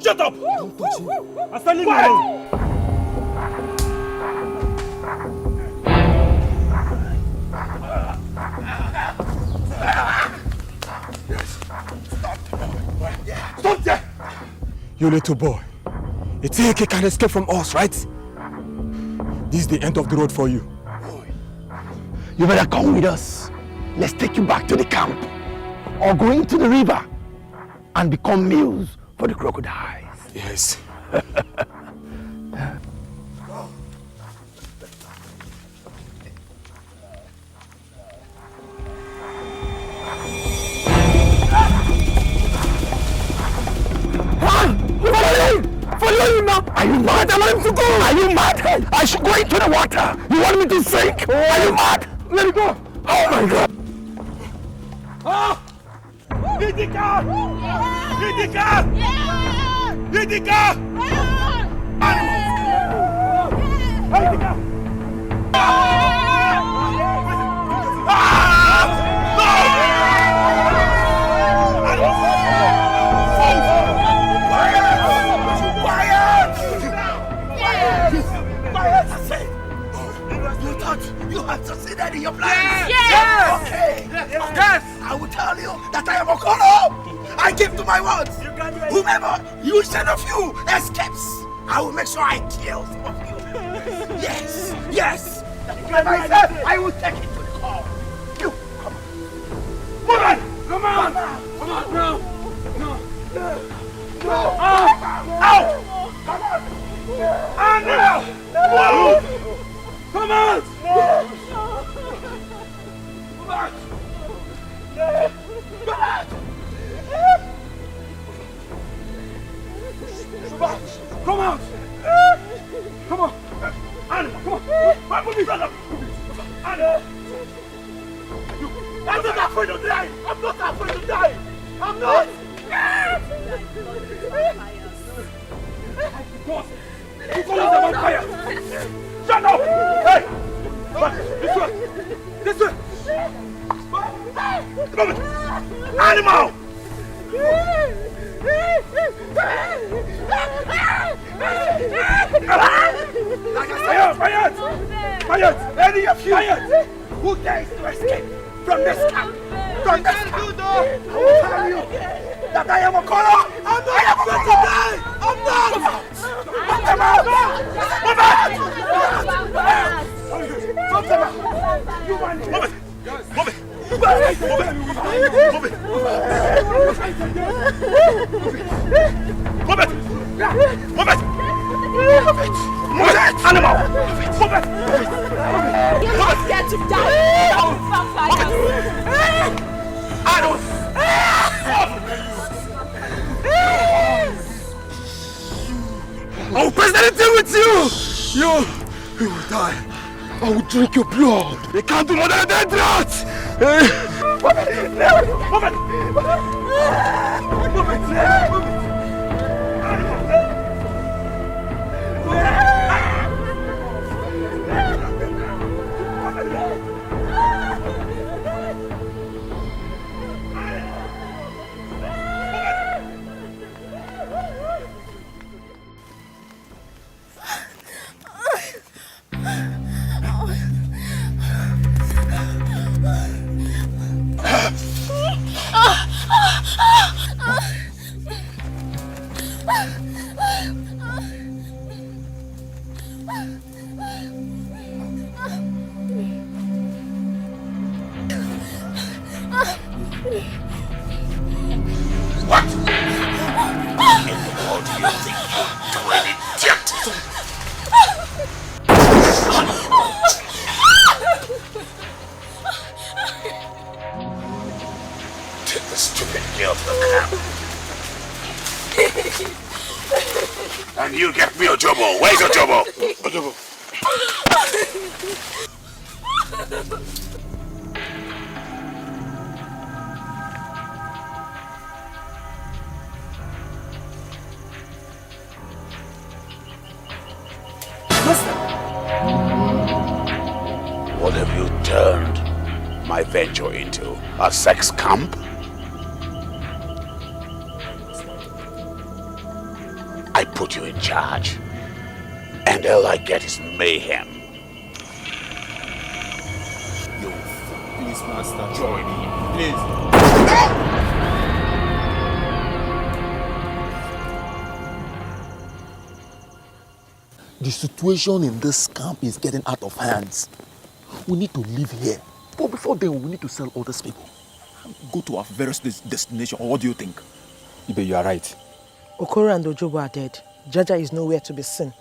Shut up! Don't touch him. I'm standing alone. Stop there! You little boy. You think you can escape from us, right? This is the end of the road for you. You better come with us. Let's take you back to the camp. Or go into the river and become meals for the crocodiles. Yes. Follow him now! Are you mad? I want him to go! Are you mad? I should go into the water! You want me to sink? Are you mad? Let me go! Oh my God! Dikeh! Dikeh! Dikeh! Hey, Dikeh! You have succeeded in your plans? Yes! Okay. Yes! I will tell you that I am a Okolo. I keep to my words. Whomever you send of you escapes, I will make sure I kill some of you. Yes, yes. And I said I will take it to the core. You, come on. Come on! Come on! Come on, bro! No! Come out! Come on! Animal, come on! Put me down! Animal! I'm not afraid to die! I'm not afraid to die! I'm not! Boss! You call us a vampire! Shut up! Hey! This way! This way! Animal! Quiet! Any of you who dares to escape from this camp! From this camp! I will tell you that I am a caller! I'm not afraid to die! I'm not! Put them out! Move out! Put them out! You want it! Move it! Move it! Move it! Move it! Move it! Move it! Move it! Move it! Animal! Move it! You're not scared to die! I don't! I will press anything with you! You will die. I will drink your blood. They can't do more than a dead rat! Move it! Move it! Move it! What? In the world do you think you're doing, idiot? Take the stupid girl to the camp. And you get me Ojobo. Where's Ojobo? Ojobo. What have you turned my venture into? A sex camp? I put you in charge, and all I get is mayhem. Yo, please, Master, join me. Please. The situation in this camp is getting out of hands. We need to leave here. But before then, we need to sell all these people. Go to our various destination, or what do you think? Ibe, you are right. Okoro and Ojobo are dead. Jaja is nowhere to be seen.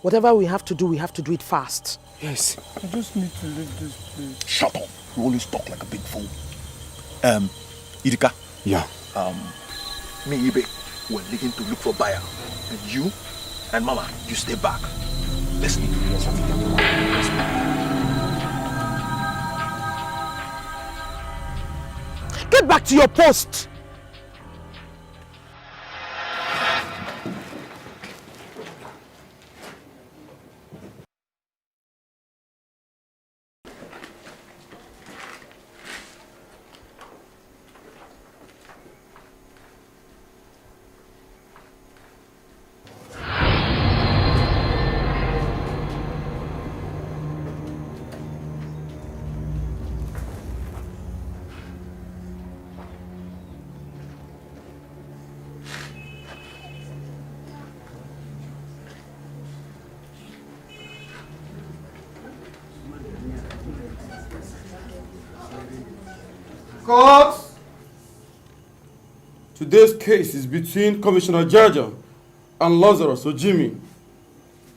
Whatever we have to do it fast. Yes. I just need to leave this place. Shut up. You always talk like a big fool. Idika. Yeah. Me, Ibe, we're leaving to look for buyer. And you and Mama, you stay back. Let's leave. Let's Get back to your post! Court! Today's case is between Commissioner Jaja and Lazarus or Jimmy.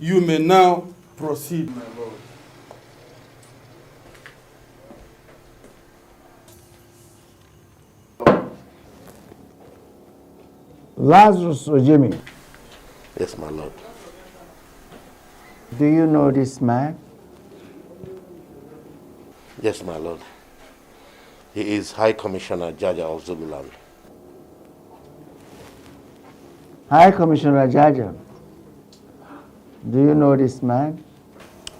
You may now proceed, my lord. Lazarus or Jimmy, Yes, my lord. Do you know this man? Yes, my lord. He is High Commissioner Jaja of Zululand. High Commissioner Jaja. Do you know this man?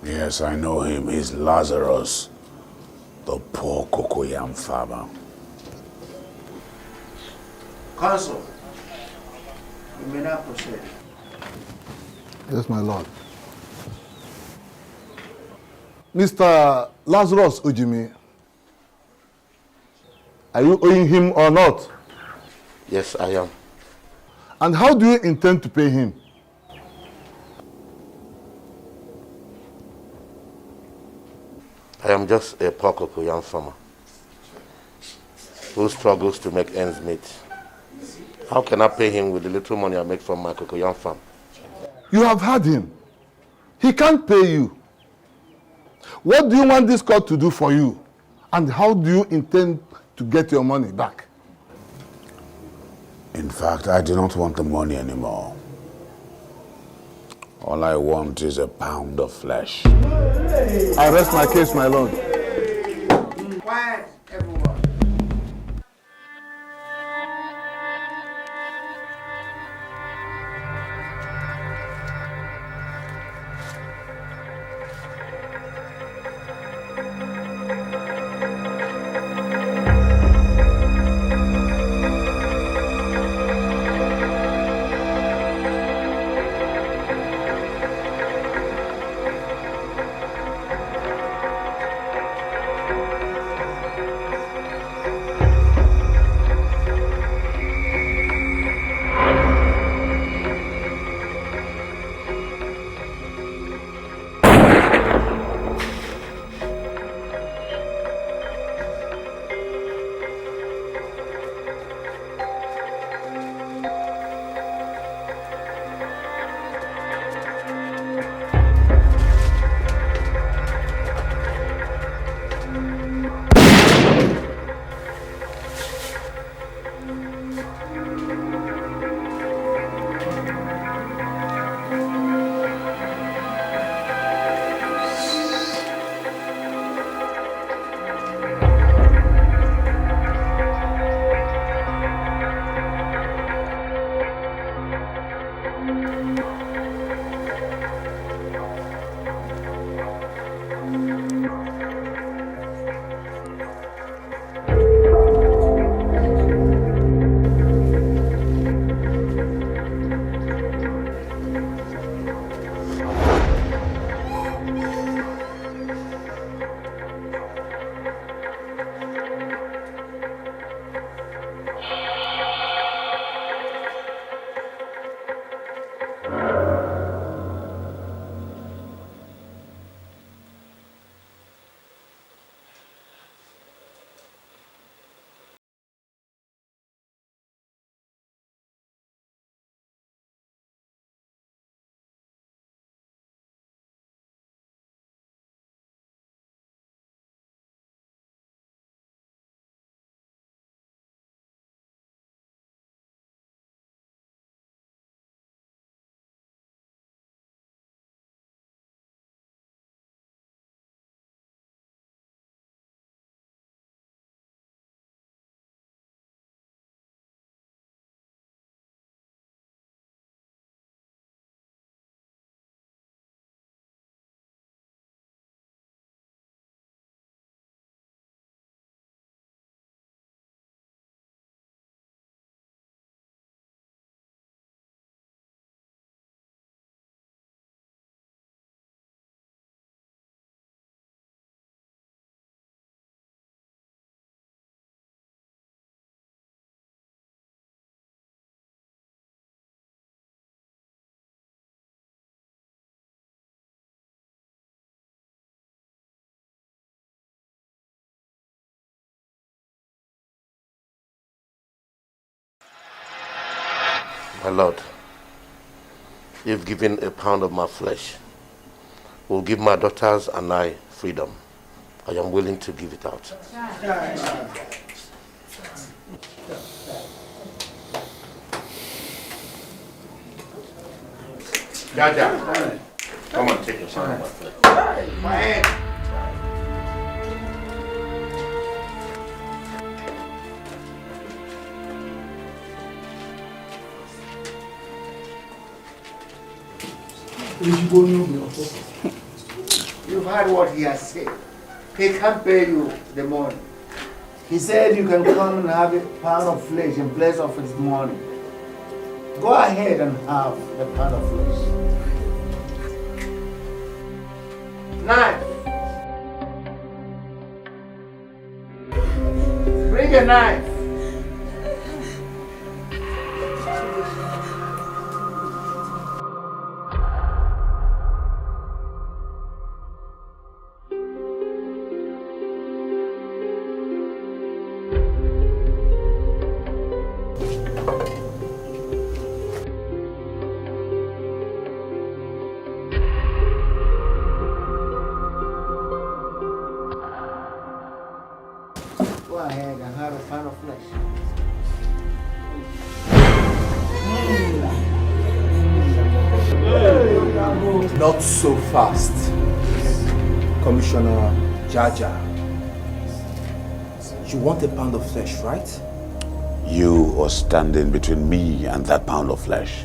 Yes, I know him. He's Lazarus, the poor cocoyam farmer. Counsel, you may not proceed. Yes, my lord. Mr. Lazarus Ujimi, are you owing him or not? Yes, I am. And how do you intend to pay him? I am just a poor cocoyam farmer who struggles to make ends meet. How can I pay him with the little money I make from my cocoyam farm? You have had him. He can't pay you. What do you want this court to do for you? And how do you intend to get your money back? In fact, I do not want the money anymore. All I want is a pound of flesh. I rest my case, my lord. Quiet, everyone. My lord, if given a pound of my flesh will give my daughters and I freedom, I am willing to give it out. Jaja, come on, take your son. My head. You've heard what he has said. He can't pay you the money. He said you can come and have a pound of flesh in place of his money. Go ahead and have a pound of flesh. Knife. Bring a knife. Go ahead and have a pound of flesh. Not so fast, Commissioner Jaja. You want a pound of flesh, right? You are standing between me and that pound of flesh.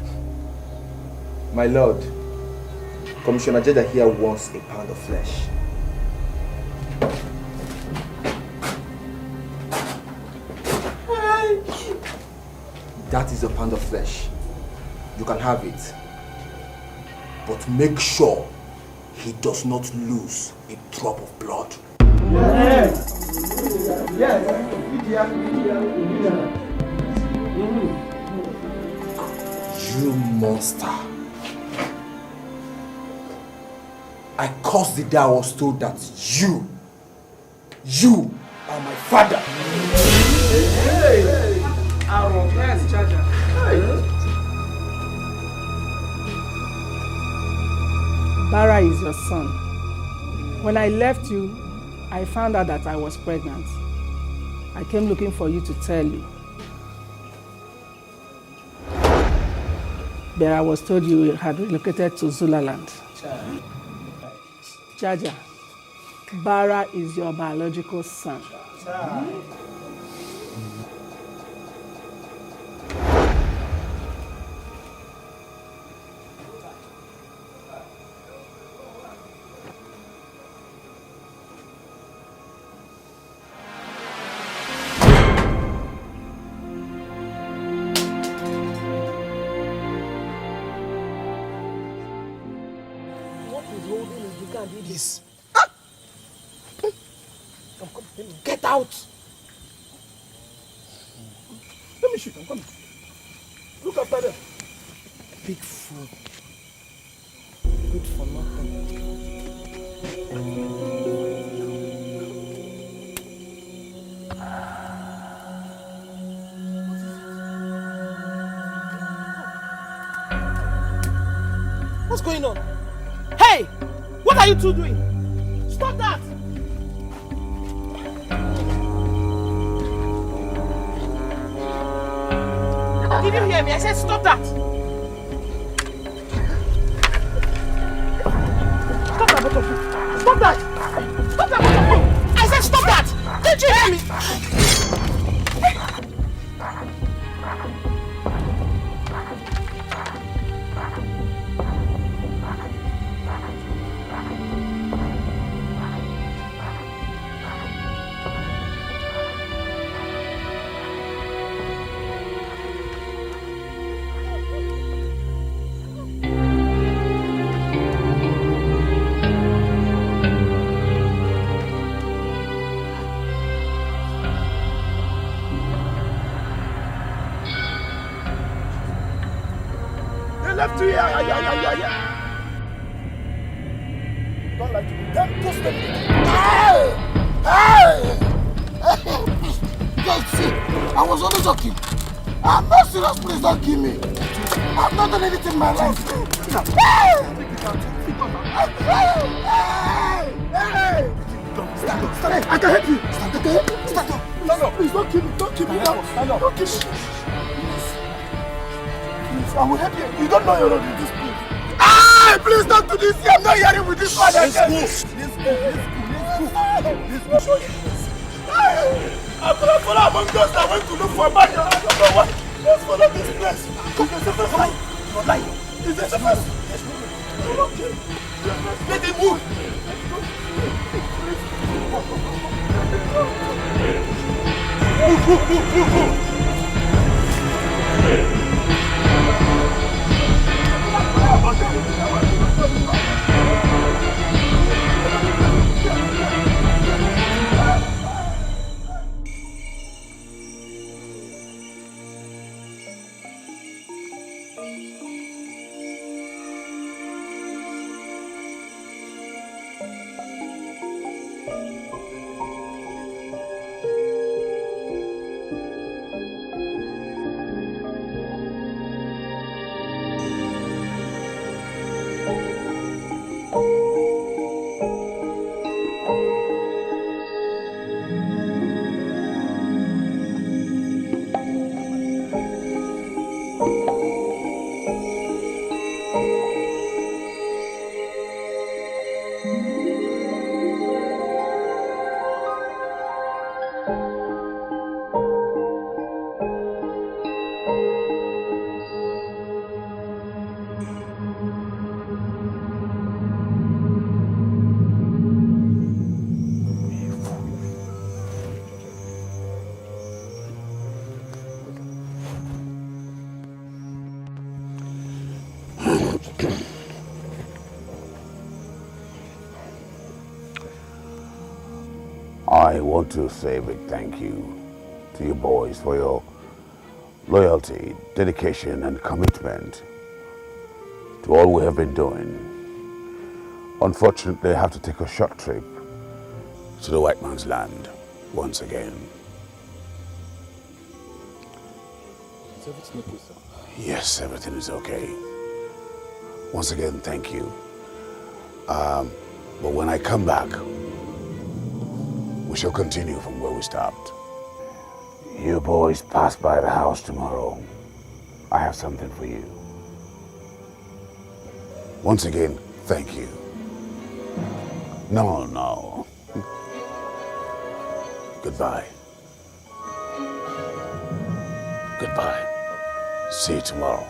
My lord, Commissioner Jaja here wants a pound of flesh. That is a pound of flesh. You can have it. But make sure he does not lose a drop of blood. You monster. I cursed the day I was told that you are my father. Yes, Jaja. Bara is your son. When I left you, I found out that I was pregnant. I came looking for you to tell you. But I was told you had relocated to Zulaland. Jaja, Bara is your biological son. Please. Get out! Let me shoot, I'm coming. Look after them. Big fool. Good for nothing. What's going on? Hey! What are you two doing? Stop that! Did you hear me? I said stop that! Stop that, both of you! Stop that! Stop that, both of you! I said stop that! Did you hear me? Left to here. Don't lie to me. Don't step Guys, see, I was only joking. I'm not serious, please don't kill me. I've not done anything in my life. Stand. I can help you. Stand up. No, please don't kill me. Don't kill me now. Don't kill me. I will help you. You don't know your role in this place. Hey, please don't do this. I'm not hearing with this man again. Let's go. Hey, I'm gonna follow among those that went to look for money. I don't know what. Let's follow this place. It's the first line. Not lying. Is this the first? Okay. Let him move. Move. I want to say a big thank you to you boys for your loyalty, dedication, and commitment to all we have been doing. Unfortunately, I have to take a short trip to the white man's land once again. Is everything okay, sir? Yes, everything is okay. Once again, thank you. But when I come back, we shall continue from where we stopped. You boys pass by the house tomorrow. I have something for you. Once again, thank you. No. Goodbye. Goodbye. See you tomorrow.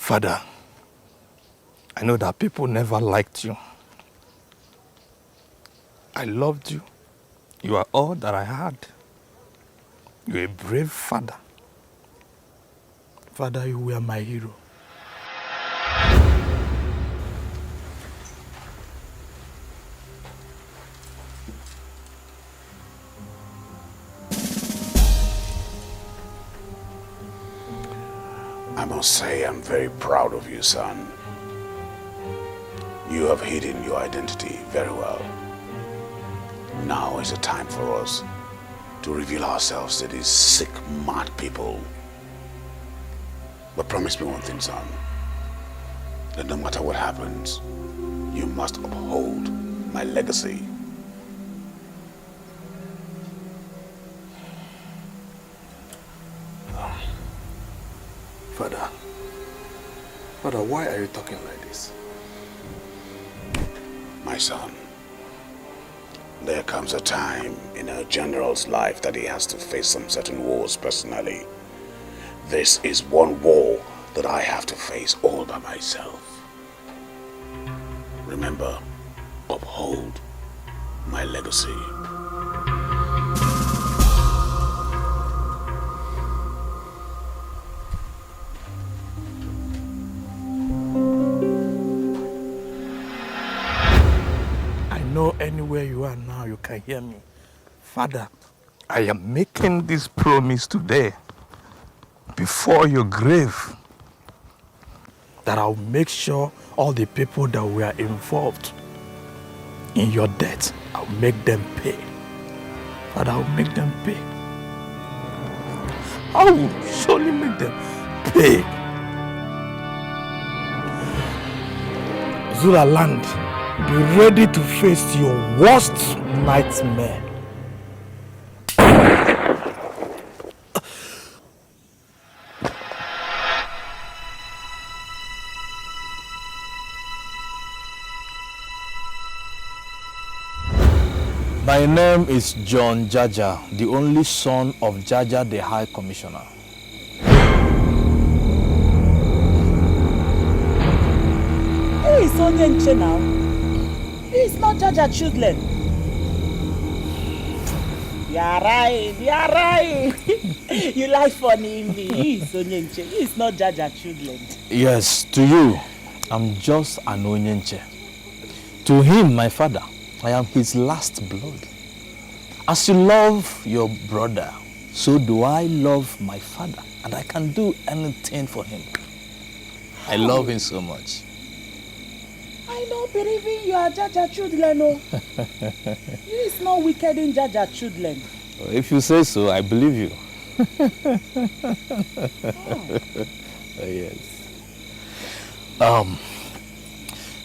Father, I know that people never liked you. I loved you. You are all that I had. You're a brave father. Father, you were my hero. I must say I'm very proud of you, son. You have hidden your identity very well. Now is the time for us to reveal ourselves to these sick, mad people. But promise me one thing, son. That no matter what happens, you must uphold my legacy. Father, why are you talking like this? My son, there comes a time in a general's life that he has to face some certain wars personally. This is one war that I have to face all by myself. Remember, uphold my legacy. Anywhere you are now, you can hear me. Father, I am making this promise today before your grave that I'll make sure all the people that were involved in your death, I'll make them pay. Father, I'll make them pay. I will surely make them pay. Zula land, be ready to face your worst nightmare. My name is John Jaja, the only son of Jaja the High Commissioner. Who is Onyenche now? He is not Jaja children. You are right, you are right. You like funny me. He is Onyenche. He is not Jaja children. Yes, to you, I'm just an Onyenche. To him, my father, I am his last blood. As you love your brother, so do I love my father, and I can do anything for him. I love him so much. I don't believe in you are Jaja children, no. He is not wicked in Jaja children. If you say so, I believe you. Yes.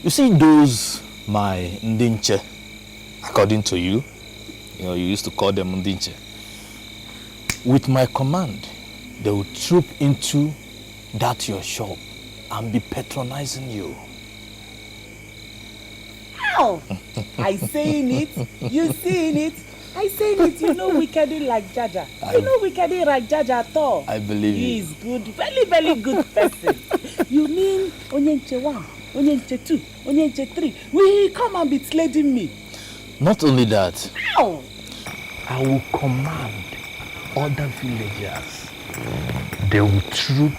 You see those my Ndinche, according to you, you used to call them Ndinche. With my command, they will troop into that your shop and be patronizing you. How? I saying it, you seeing it. I saying it, you know wickedly like Jaja. You know wickedly like Jaja at all. I believe you. He is good, very, very good person. You mean Onyenche 1, Onyenche 2, Onyenche 3. Will he come and be sledging me? Not only that, How? I will command other villagers. They will troop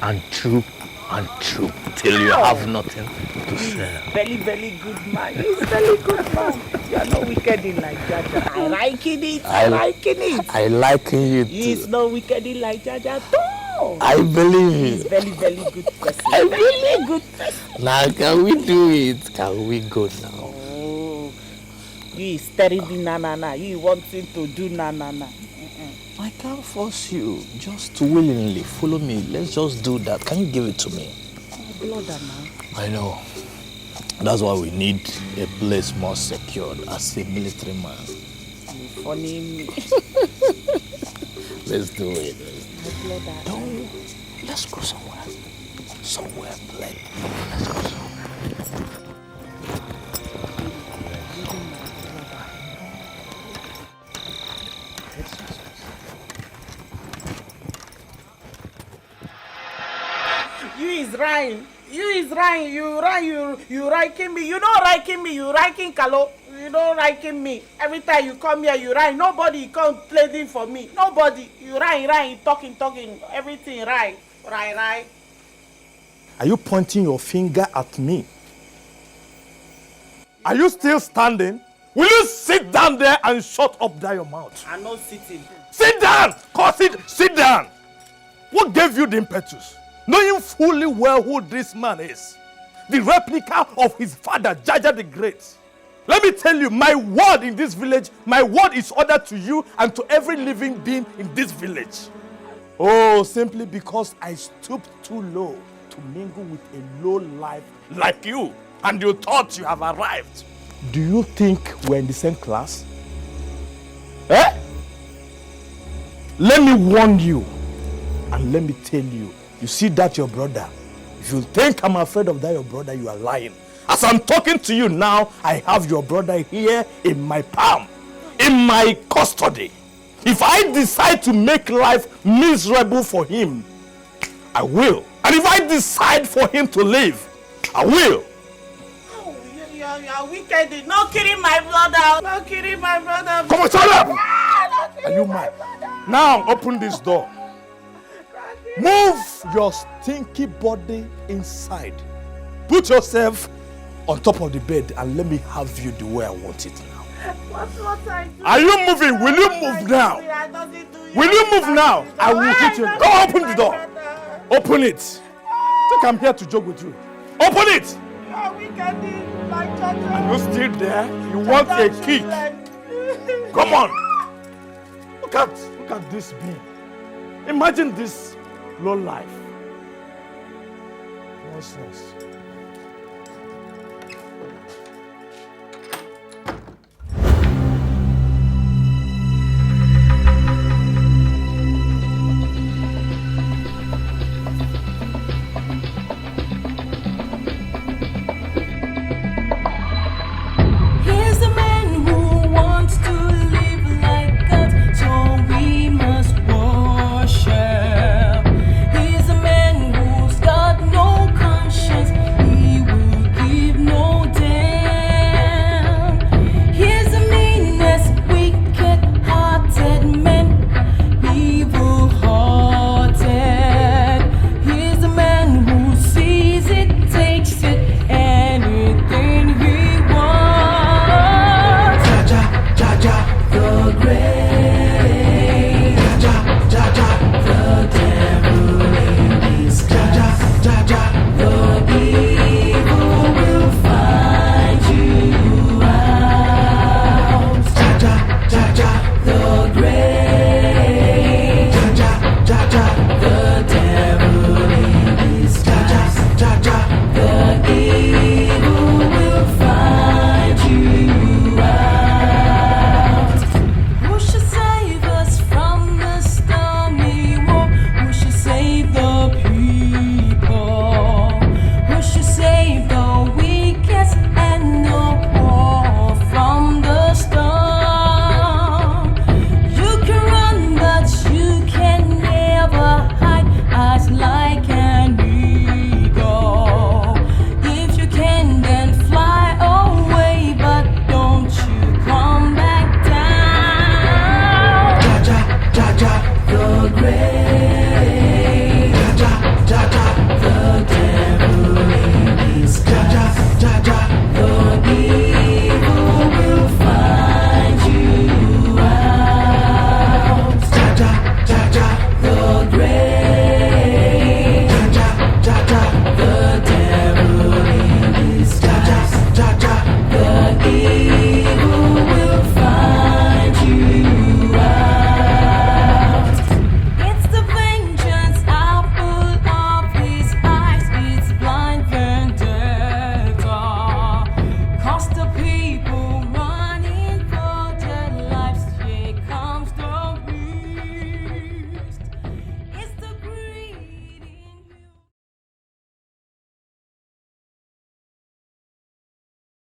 and troop and troop till you have nothing to say. Very, very good man. He's very good man. You are not wicked in like Jaja. I liking it. I liking it. I like you too. He's not wicked in like Jaja at all. I believe you. He's very, very good person. I really good person. Now can we do it? Can we go now? Oh, you is terrible na. You wanting to do na. I can't force you. Just willingly follow me. Let's just do that. Can you give it to me? Blood now. I know. That's why we need a place more secured as a military man. You funny me. Let's do it. Don't. Let's go somewhere. Somewhere play. Let's go somewhere. You is Ryan. You is Ryan. You liking me. You don't liking me. You liking Kalo. You don't liking me. Every time you come here, you Ryan. Nobody come pleading for me. Nobody. You Ryan. Talking. Everything Ryan. Are you pointing your finger at me? Are you still standing? Will you sit down there and shut up your mouth? I'm not sitting. Sit down! Sit down! What gave you the impetus? Knowing fully well who this man is. The replica of his father, Jaja the Great. Let me tell you, my word in this village, my word is ordered to you and to every living being in this village. Oh, simply because I stooped too low to mingle with a low life like you, and you thought you have arrived. Do you think we're in the same class? Eh? Let me warn you, and let me tell you, you see that your brother, if you think I'm afraid of that your brother, you are lying. As I'm talking to you now, I have your brother here in my palm, in my custody. If I decide to make life miserable for him, I will. And if I decide for him to live, I will. Oh, you're wicked. No killing my brother. No killing my brother. Come on, shut up! Are you mad? Now open this door. Move your stinky body inside. Put yourself on top of the bed and let me have you the way I want it now. What I do? Are you moving? Will you move now? Will you move now? I will hit you. Go open the door. Open it. Think I'm here to joke with you. Open it. Are you still there? You want a kick? Come on. Look at this being. Imagine this low life. Nonsense.